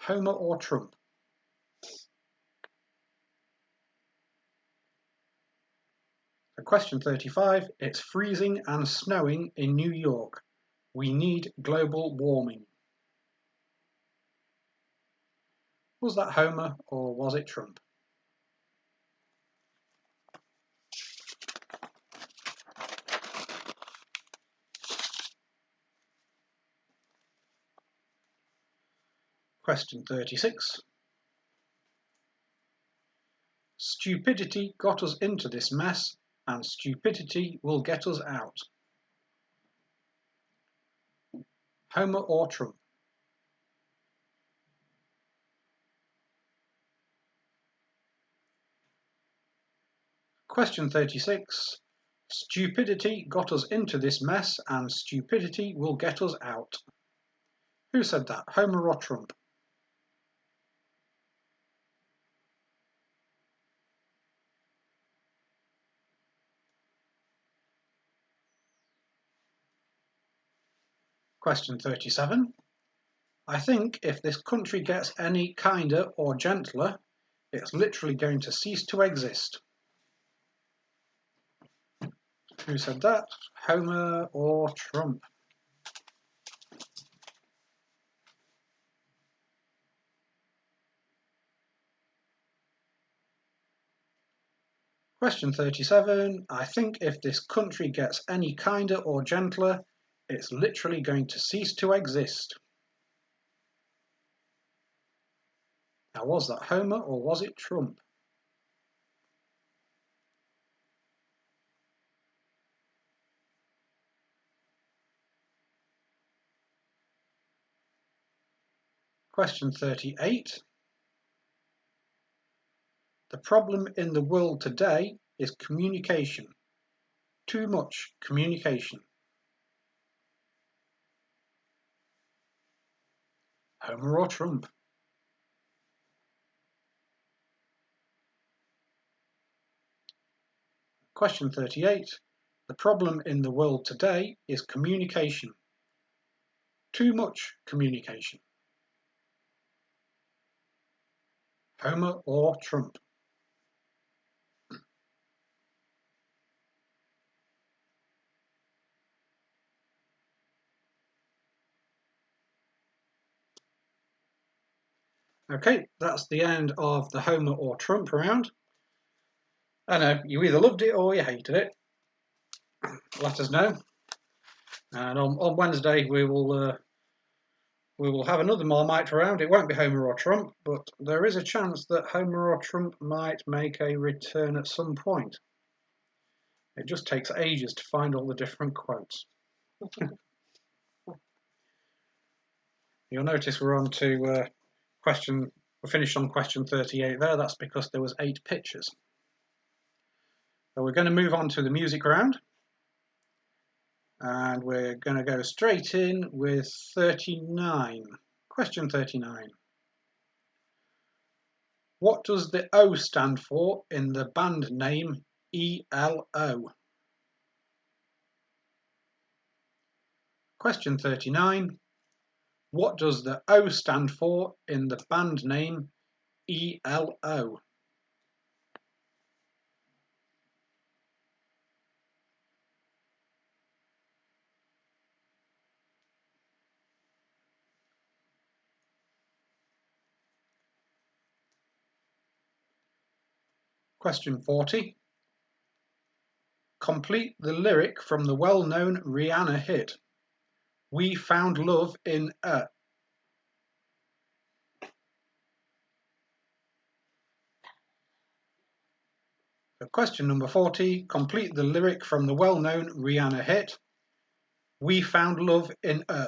Homer or Trump? Question 35. It's freezing and snowing in New York. We need global warming. Was that Homer or was it Trump? Question 36. Stupidity got us into this mess, and stupidity will get us out. Homer or Trump? Question 36. Stupidity got us into this mess, and stupidity will get us out. Who said that, Homer or Trump? Question 37. I think if this country gets any kinder or gentler, it's literally going to cease to exist. Who said that, Homer or Trump? Question 37. I think if this country gets any kinder or gentler, it's literally going to cease to exist. Now, was that Homer or was it Trump? Question 38. The problem in the world today is communication. Too much communication. Homer or Trump? Question 38. The problem in the world today is communication. Too much communication. Homer or Trump? Okay, that's the end of the Homer or Trump round. I know, you either loved it or you hated it. Let us know. And on Wednesday we will have another Marmite round. It won't be Homer or Trump, but there is a chance that Homer or Trump might make a return at some point. It just takes ages to find all the different quotes. You'll notice we're on to we're finished on question 38 there. That's because there was 8 pictures. So we're going to move on to the music round. And we're going to go straight in with 39. Question 39. What does the O stand for in the band name ELO? Question 39. What does the O stand for in the band name ELO? Question 40. Complete the lyric from the well-known Rihanna hit, We Found Love in a... Question number 40. Complete the lyric from the well-known Rihanna hit, We Found Love in a...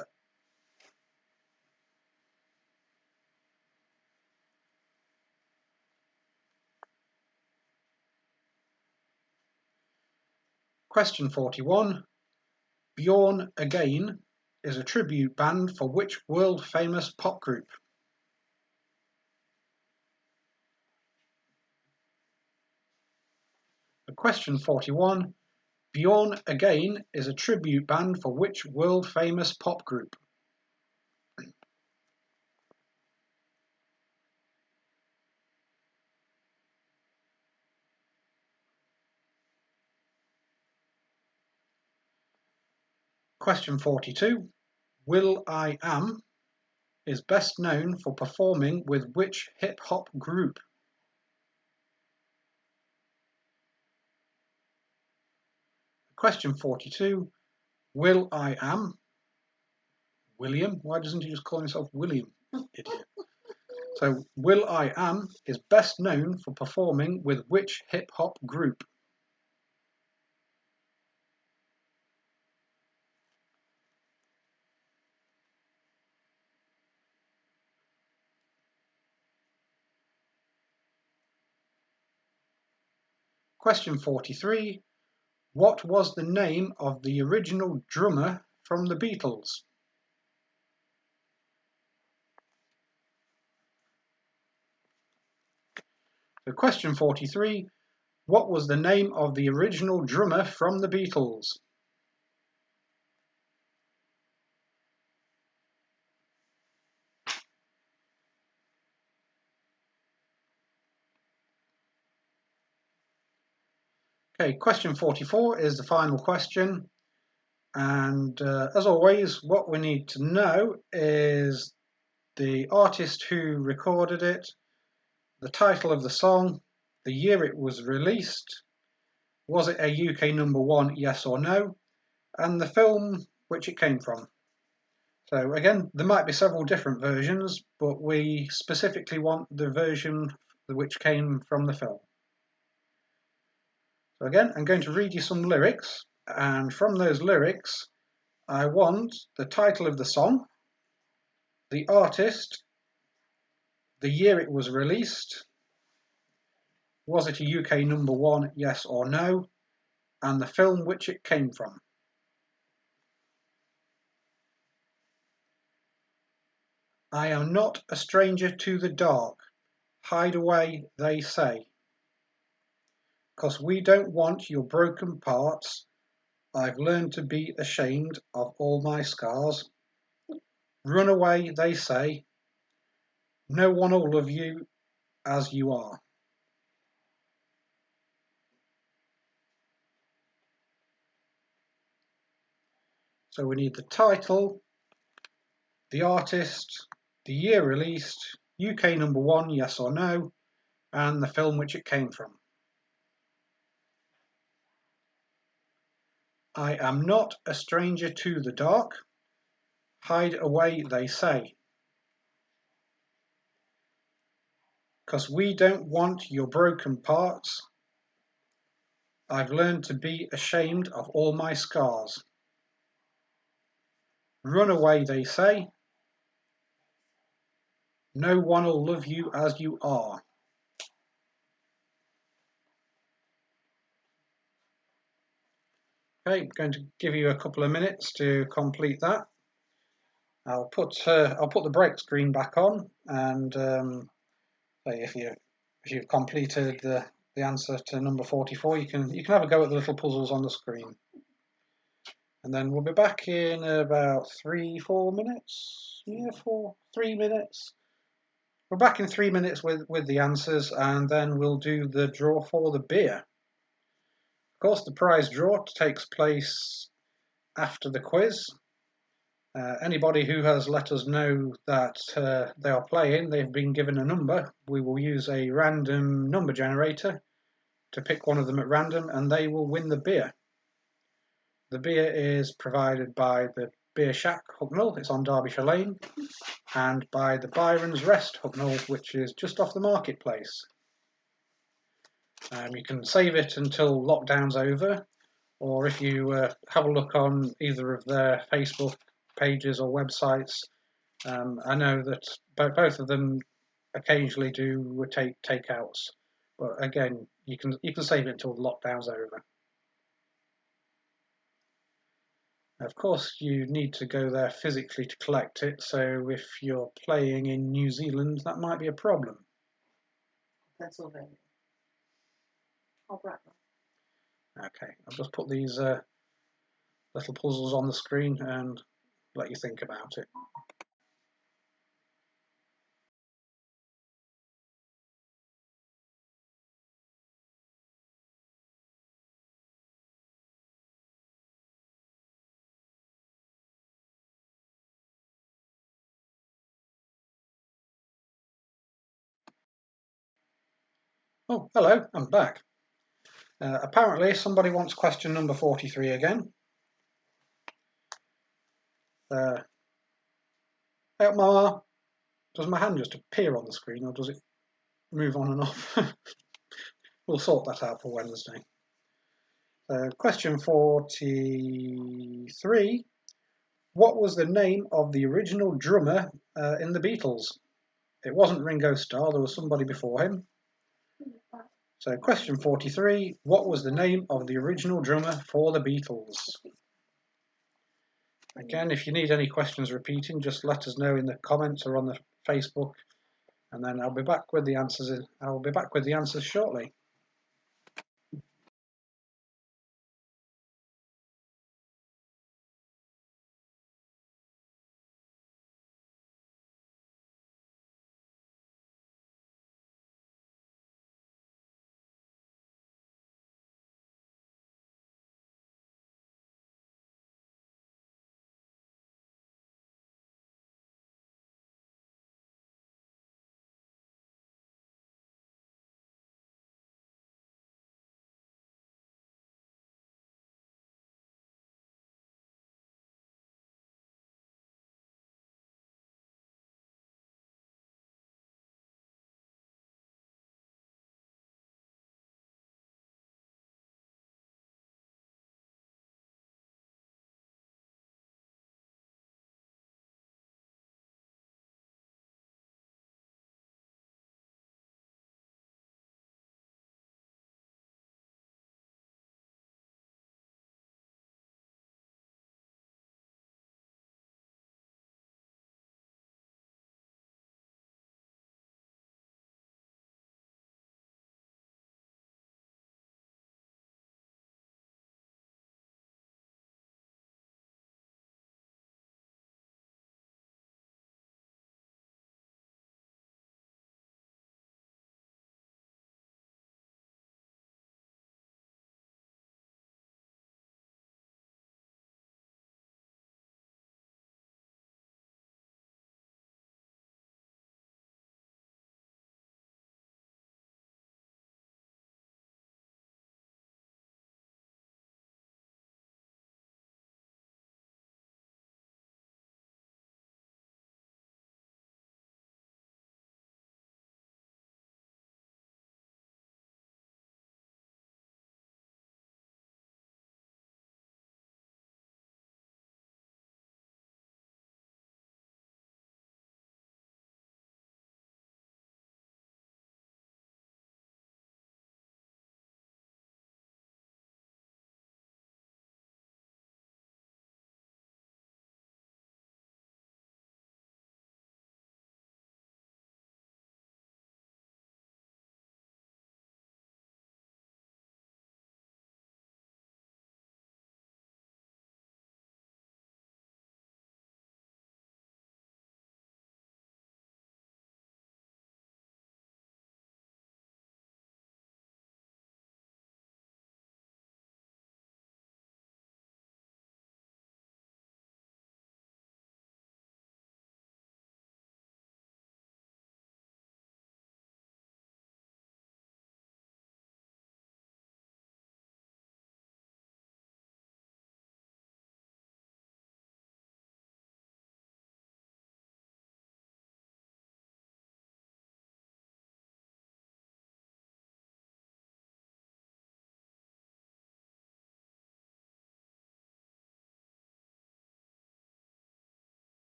Question 41. Bjorn Again is a tribute band for which world-famous pop group? Question 41. Bjorn Again is a tribute band for which world-famous pop group? Question 42. will.i.am is best known for performing with which hip-hop group? Question 42. will.i.am. William? Why doesn't he just call himself William? Idiot. So, will.i.am is best known for performing with which hip-hop group? Question 43. What was the name of the original drummer from the Beatles? So question 43. What was the name of the original drummer from the Beatles? Okay, question 44 is the final question. And as always, what we need to know is the artist who recorded it, the title of the song, the year it was released, was it a UK #1, yes or no, and the film which it came from. So again, there might be several different versions, but we specifically want the version which came from the film. So again, I'm going to read you some lyrics, and from those lyrics, I want the title of the song, the artist, the year it was released, was it a UK #1, yes or no, and the film which it came from. I am not a stranger to the dark, hide away, they say. 'Cause we don't want your broken parts, I've learned to be ashamed of all my scars. Run away, they say. No one'll love you as you are. So we need the title, the artist, the year released, UK #1, yes or no, and the film which it came from. I am not a stranger to the dark. Hide away, they say. 'Cause we don't want your broken parts. I've learned to be ashamed of all my scars. Run away, they say. No one'll love you as you are. Okay, I'm going to give you a couple of minutes to complete that. I'll put the break screen back on, and if you've completed the answer to number 44, you can have a go at the little puzzles on the screen. And then we'll be back in about 3-4 minutes. Yeah, 3 minutes. We're back in 3 minutes with the answers, and then we'll do the draw for the beer. Of course, the prize draw takes place after the quiz. Anybody who has let us know that they are playing, they've been given a number. We will use a random number generator to pick one of them at random, and they will win the beer. The beer is provided by the Beer Shack, Hucknall, it's on Derbyshire Lane, and by the Byron's Rest, Hucknall, which is just off the marketplace. You can save it until lockdown's over, or if you have a look on either of their Facebook pages or websites, I know that both of them occasionally do takeouts, but again, you can save it until lockdown's over. Of course, you need to go there physically to collect it, so if you're playing in New Zealand, that might be a problem. Pennsylvania. Oh, Bracknell. Okay, I'll just put these little puzzles on the screen and let you think about it. Oh, hello, I'm back. Apparently somebody wants question number 43 again. Mama, does my hand just appear on the screen or does it move on and off? We'll sort that out for Wednesday. Question 43. What was the name of the original drummer in the Beatles? It wasn't Ringo Starr, there was somebody before him. So question 43, what was the name of the original drummer for the Beatles? Again, if you need any questions repeating, just let us know in the comments or on the Facebook, and then I'll be back with the answers. I'll be back with the answers shortly.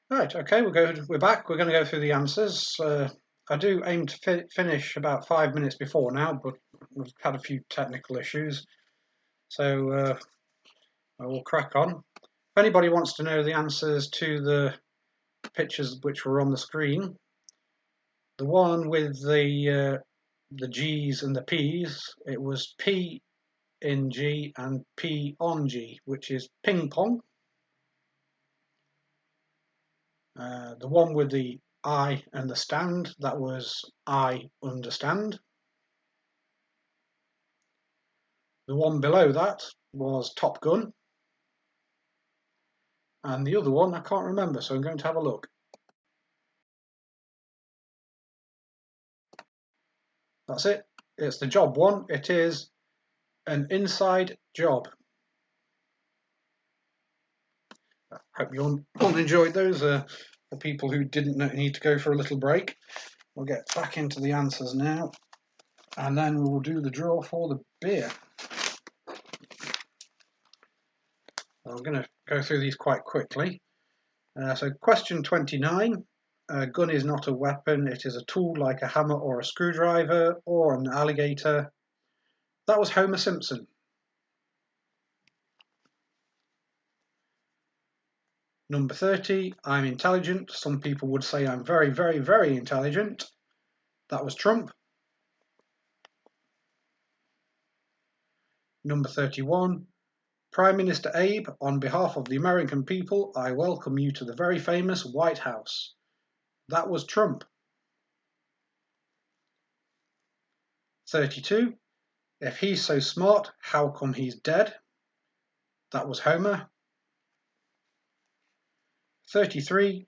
Right, okay, we're back. We're going to go through the answers. I do aim to finish about 5 minutes before now, but we've had a few technical issues. So I will crack on. If anybody wants to know the answers to the pictures which were on the screen, The one with the G's and the P's, it was P in G and P on G, which is ping pong. The one with the I and the stand, that was I understand. The one below that was Top Gun. And the other one I can't remember, so I'm going to have a look. That's it. It's the job one. It is an inside job. I hope you all enjoyed those. For people who didn't need to go for a little break, we'll get back into the answers now, and then we will do the draw for the beer. I'm going to go through these quite quickly. So question 29. A gun is not a weapon, it is a tool like a hammer or a screwdriver or an alligator. That was Homer Simpson. Number 30, I'm intelligent. Some people would say I'm very, very, very intelligent. That was Trump. Number 31, Prime Minister Abe, on behalf of the American people, I welcome you to the very famous White House. That was Trump. 32, if he's so smart, how come he's dead? That was Homer. 33,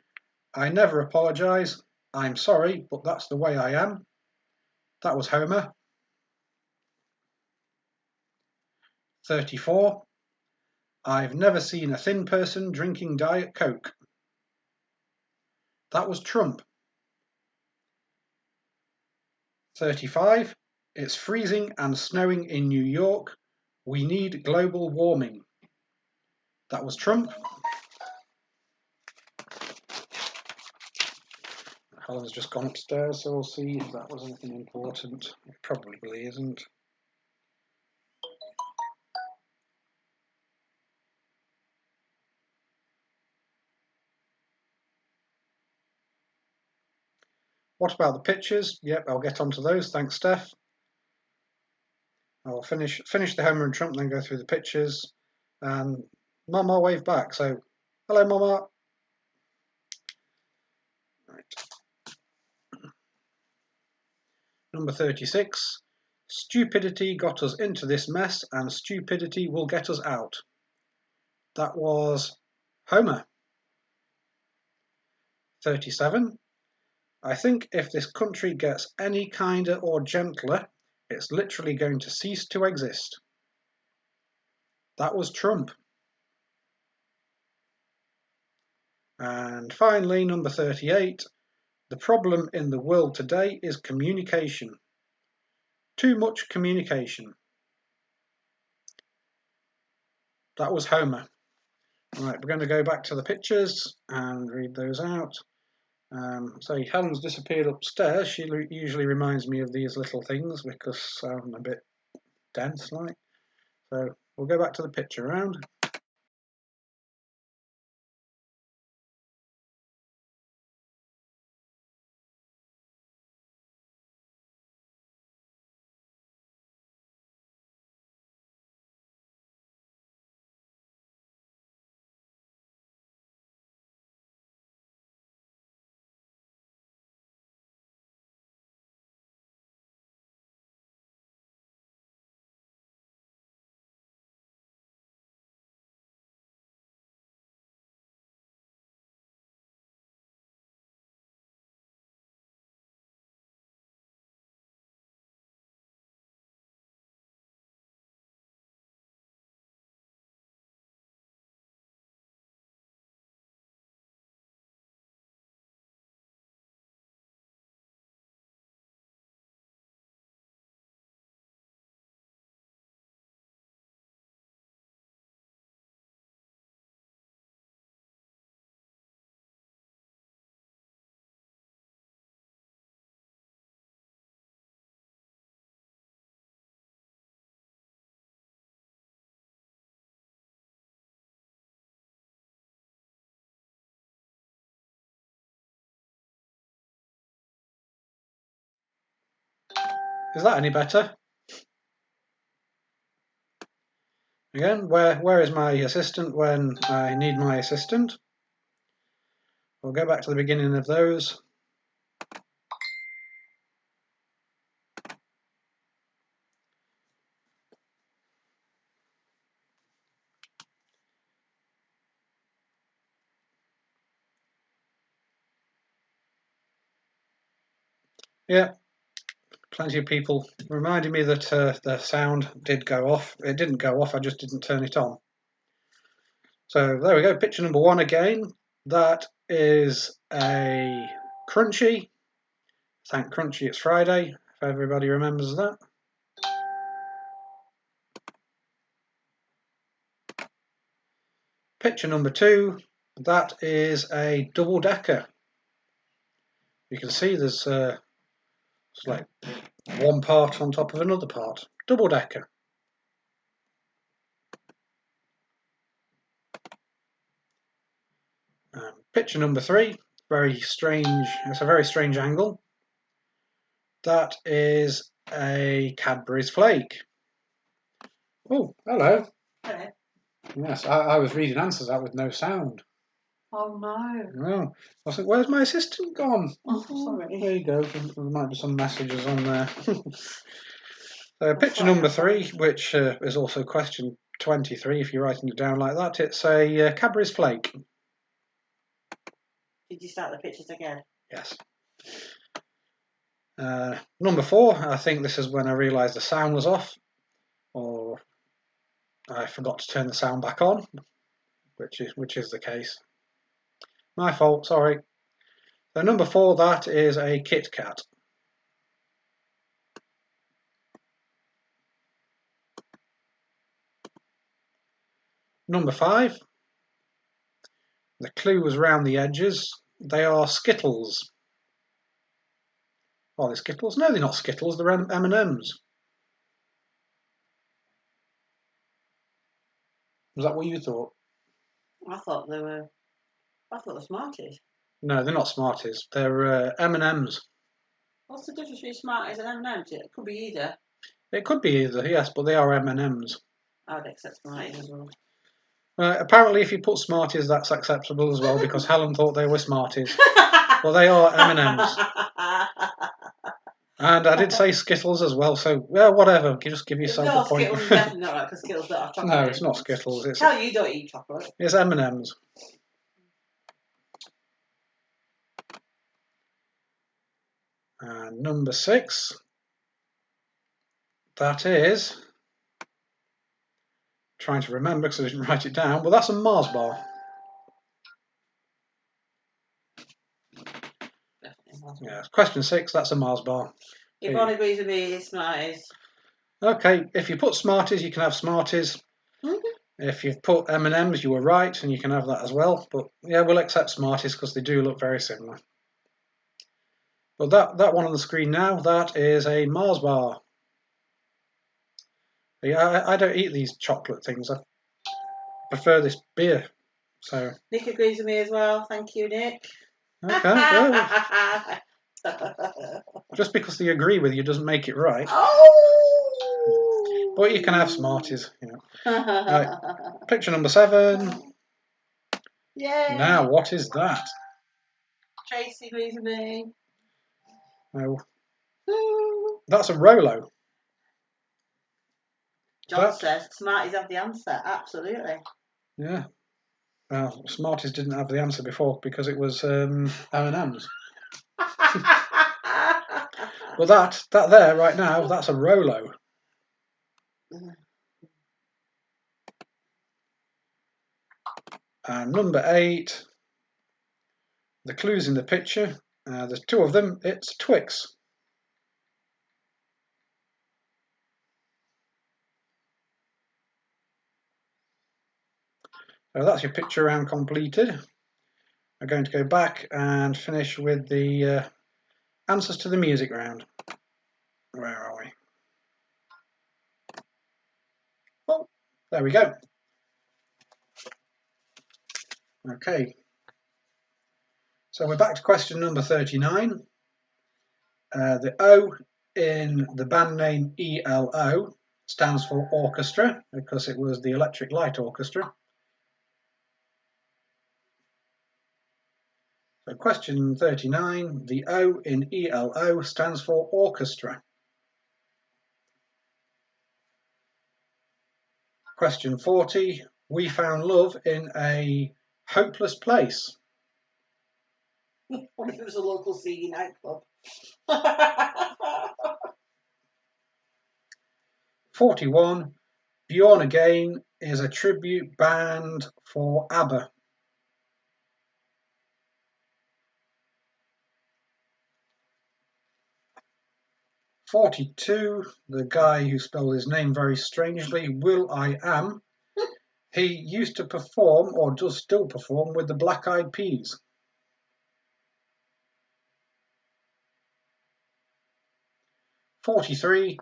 I never apologise. I'm sorry, but that's the way I am. That was Homer. 34, I've never seen a thin person drinking Diet Coke. That was Trump. 35, it's freezing and snowing in New York. We need global warming. That was Trump. Helen's just gone upstairs, so we'll see if that was anything important. It probably isn't. What about the pictures? Yep, I'll get onto those. Thanks, Steph. I'll finish the Homer and Trump, then go through the pictures. And Mama wave back. So, hello, Mama. Right. Number 36. Stupidity got us into this mess, and stupidity will get us out. That was Homer. 37. I think if this country gets any kinder or gentler, it's literally going to cease to exist. That was Trump. And finally, number 38. The problem in the world today is communication. Too much communication. That was Homer. Right, we're going to go back to the pictures and read those out. So Helen's disappeared upstairs. She usually reminds me of these little things because I'm a bit dense like. So we'll go back to the picture round. Is that any better? Again, where is my assistant when I need my assistant? We'll go back to the beginning of those. Yeah, plenty of people reminding me that the sound did go off. It didn't go off, I just didn't turn it on. So there we go, picture number 1 again. That is a Crunchy. Thank Crunchy it's Friday, if everybody remembers that. Picture number 2, that is a double decker. You can see there's it's like one part on top of another part. Double decker. Picture number 3, very strange. It's a very strange angle. That is a Cadbury's flake. Oh, hello. Hello. Yes, I was reading answers out with no sound. Oh no. Oh, I was like, where's my assistant gone? Oh, sorry. There you go. There might be some messages on there. So picture sorry, number I'm sorry. 3, which is also question 23 if you're writing it down like that. It's a Cadbury's flake. Did you start the pictures again? Yes. Number 4, I think this is when I realised the sound was off, or I forgot to turn the sound back on, which is the case. My fault, sorry. So number 4, that is a Kit Kat. Number 5, the clue was round the edges. They are Skittles. Are they Skittles? No, they're not Skittles. They're M&Ms. Was that what you thought? I thought they were Smarties. No, they're not Smarties. They're M&Ms. What's the difference between Smarties and M&Ms? It could be either. It could be either, yes, but they are M&Ms. I would accept Smarties as well. Apparently, if you put Smarties, that's acceptable as well, because Helen thought they were Smarties. Well, they are M&Ms. And I did say Skittles as well, so yeah, whatever. You just give yourself a point. Skittles is definitely not right, because Skittles don't have chocolate. No, it's not Skittles. It's Tell you don't eat chocolate. It's M&Ms. And number 6, that is, trying to remember because I didn't write it down, but that's a Mars bar. Yeah, question 6, that's a Mars bar. Yvonne agrees with me, it's Smarties. Okay, if you put Smarties, you can have Smarties. If you've put M&Ms, you were right, and you can have that as well. But yeah, we'll accept Smarties because they do look very similar. But that one on the screen now, that is a Mars bar. Yeah, I don't eat these chocolate things. I prefer this beer. So Nick agrees with me as well. Thank you, Nick. okay. Just because they agree with you doesn't make it right. Oh! But you can have Smarties, you know. Right. Picture number 7. Yay! Now, what is that? Tracy agrees with me. No. That's a Rolo. John says Smarties have the answer. Absolutely. Yeah. Well, Smarties didn't have the answer before because it was M&Ms. Well, that there right now, that's a Rolo. And number 8, the clues in the picture. There's 2 of them. It's Twix. So that's your picture round completed. I'm going to go back and finish with the answers to the music round. Where are we? Oh, there we go. Okay. So we're back to question number 39. The O in the band name ELO stands for orchestra because it was the Electric Light Orchestra. So question 39, the O in ELO stands for orchestra. Question 40, we found love in a hopeless place. What if it was a local CD nightclub? 41, Bjorn Again is a tribute band for ABBA. 42, the guy who spelled his name very strangely, will.i.am. He used to perform, or does still perform, with the Black Eyed Peas. 43,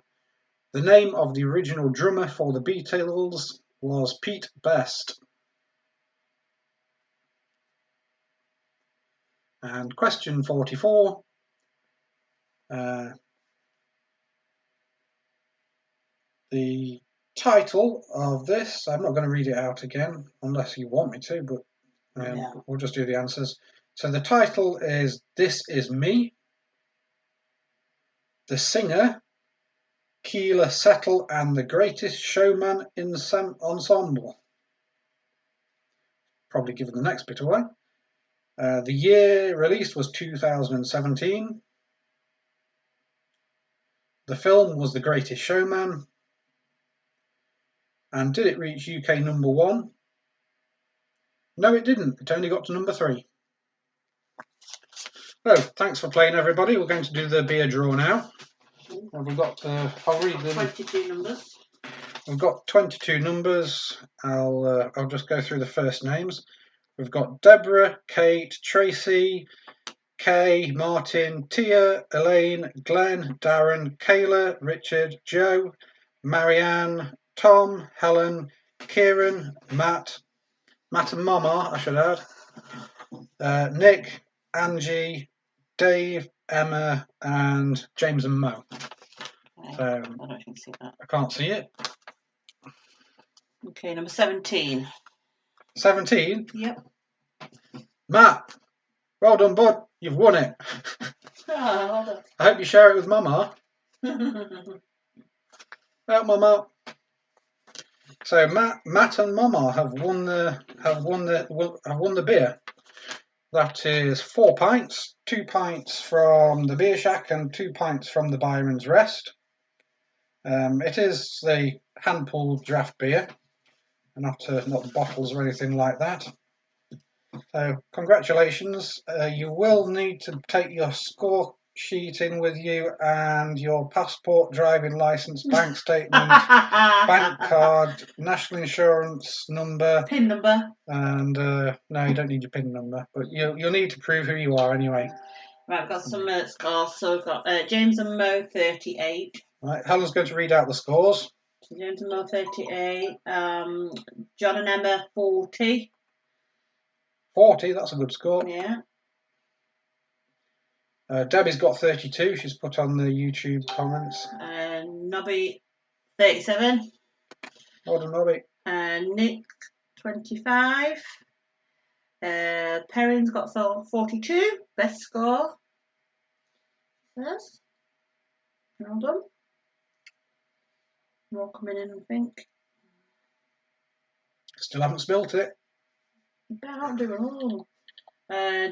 the name of the original drummer for the Beatles was Pete Best. And question 44, the title of this, I'm not going to read it out again unless you want me to, but we'll just do the answers. So the title is This Is Me. The singer, Keela Settle and the Greatest Showman Ensemble. Probably giving the next bit away. The year released was 2017. The film was The Greatest Showman. And did it reach UK number 1? No, it didn't. It only got to number 3. So, thanks for playing, everybody. We're going to do the beer draw now. We've got, I'll read them. 22 numbers. We've got 22 numbers. I'll just go through the first names. We've got Deborah, Kate, Tracy, Kay, Martin, Tia, Elaine, Glenn, Darren, Kayla, Richard, Joe, Marianne, Tom, Helen, Kieran, Matt and Mama, I should add, Nick, Angie, Dave, Emma, and James and Mo. Okay. So I don't think you see that. I can't see it. Okay, number 17. 17? Yep. Matt, well done, bud. You've won it. Oh, I hope you share it with Mama. Oh, Mama. So Matt and Mama have won the beer. That is 4 pints, 2 pints from the Beer Shack and 2 pints from the Byron's Rest. It is the hand-pulled draft beer, not the bottles or anything like that. So congratulations. You will need to take your score sheet in with you and your passport, driving license, bank statement, bank card, national insurance number, PIN number. And no, you don't need your PIN number, but you'll need to prove who you are anyway. Right, I've got some scores. So we've got James and Mo 38. Right, Helen's going to read out the scores. So James and Mo 38. John and Emma 40. 40, that's a good score. Yeah. Debbie's got 32. She's put on the YouTube comments. Nobby 37. Well done, Nobby. Nick 25. Perrin's got 42. Best score. Yes. Well done. More coming in, I think. Still haven't spilt it. Better not do it all.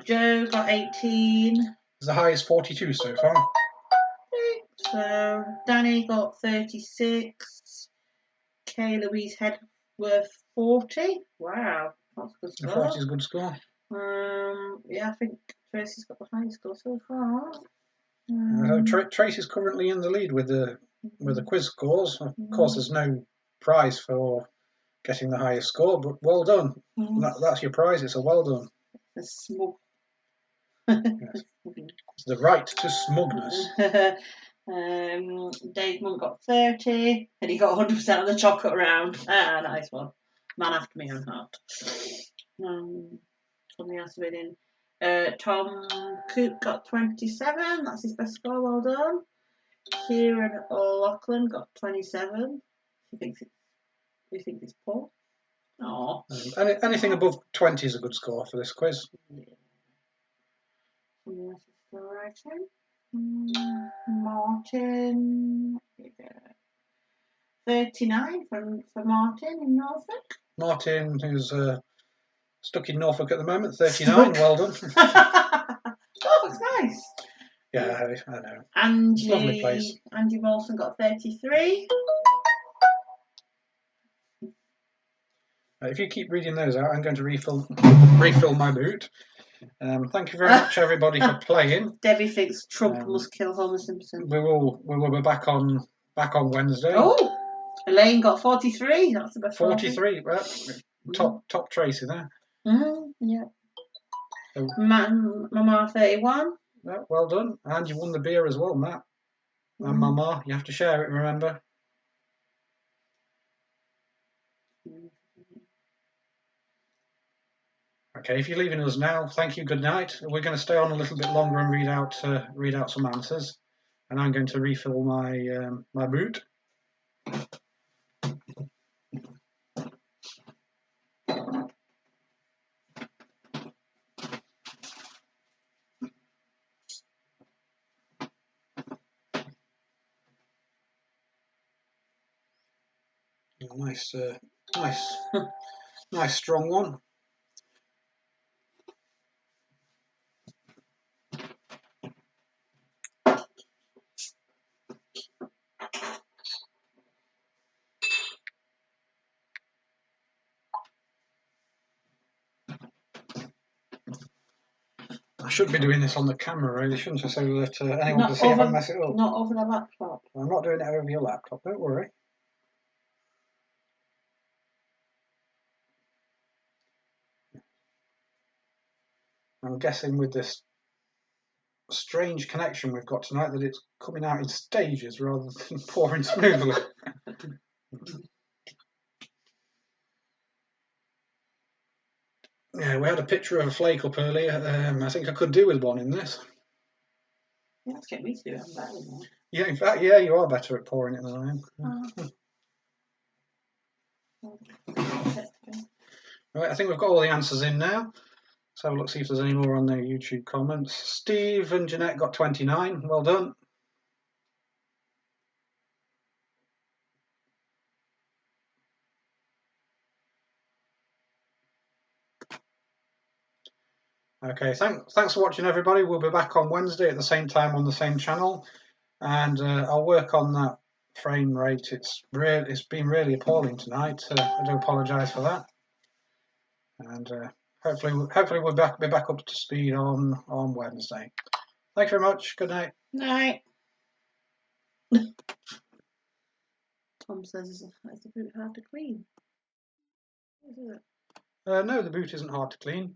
Joe got 18. It's the highest 42 so far. So Danny got 36. Kay Louise Hedworth 40. Wow, that's a good score. 40 is a good score. Yeah, I think Tracy's got the highest score so far. Tracy's currently in the lead with the quiz scores. Of course, there's no prize for getting the highest score, but well done. That's your prize. It's a well done. The smug. Yes. It's the right to smugness. Dave Monk got 30, and he got 100% on the chocolate round. Nice one. Man after my own heart. Something else within. Tom Coop got 27. That's his best score. Well done. Kieran O'Loughlin got 27. He thinks it's poor. Oh. Anything above 20 is a good score for this quiz. Yeah. Still writing. Martin. 39 for Martin in Norfolk. Martin, who's stuck in Norfolk at the moment, 39. Well done. Oh, that's nice. Yeah, I know. Angie, lovely place. Angie Molson got 33. If you keep reading those out, I'm going to refill my boot. Thank you very much, everybody, for playing. Debbie thinks Trump must kill Homer Simpson. We will be back on Wednesday. Oh, Elaine got 43. That's about 43. Well, top Tracy there. Yeah. So, Mama 31. Yeah, well done. And you won the beer as well, Matt. And Mama, you have to share it, remember. Okay, if you're leaving us now, thank you, good night. We're going to stay on a little bit longer and read out some answers. And I'm going to refill my my boot. Nice, nice strong one. I should be doing this on the camera, really, shouldn't I? So that anyone can see if I mess it up. Not over the laptop. I'm not doing it over your laptop, don't worry. I'm guessing with this strange connection we've got tonight that it's coming out in stages rather than pouring smoothly. Yeah, we had a picture of a flake up earlier. I think I could do with one in this. Yeah, let's get me to do it. I'm better than that. Yeah, in fact, yeah, you are better at pouring it than I am. Right, I think we've got all the answers in now. So have a look, see if there's any more on the YouTube comments. Steve and Jeanette got 29. Well done. Okay, thanks for watching, everybody. We'll be back on Wednesday at the same time on the same channel, and I'll work on that frame rate. It's been really appalling tonight. I do apologise for that, and hopefully we'll be back up to speed on Wednesday. Thanks very much. Good night. Night. Tom says it's the boot hard to clean. Is it? No, the boot isn't hard to clean.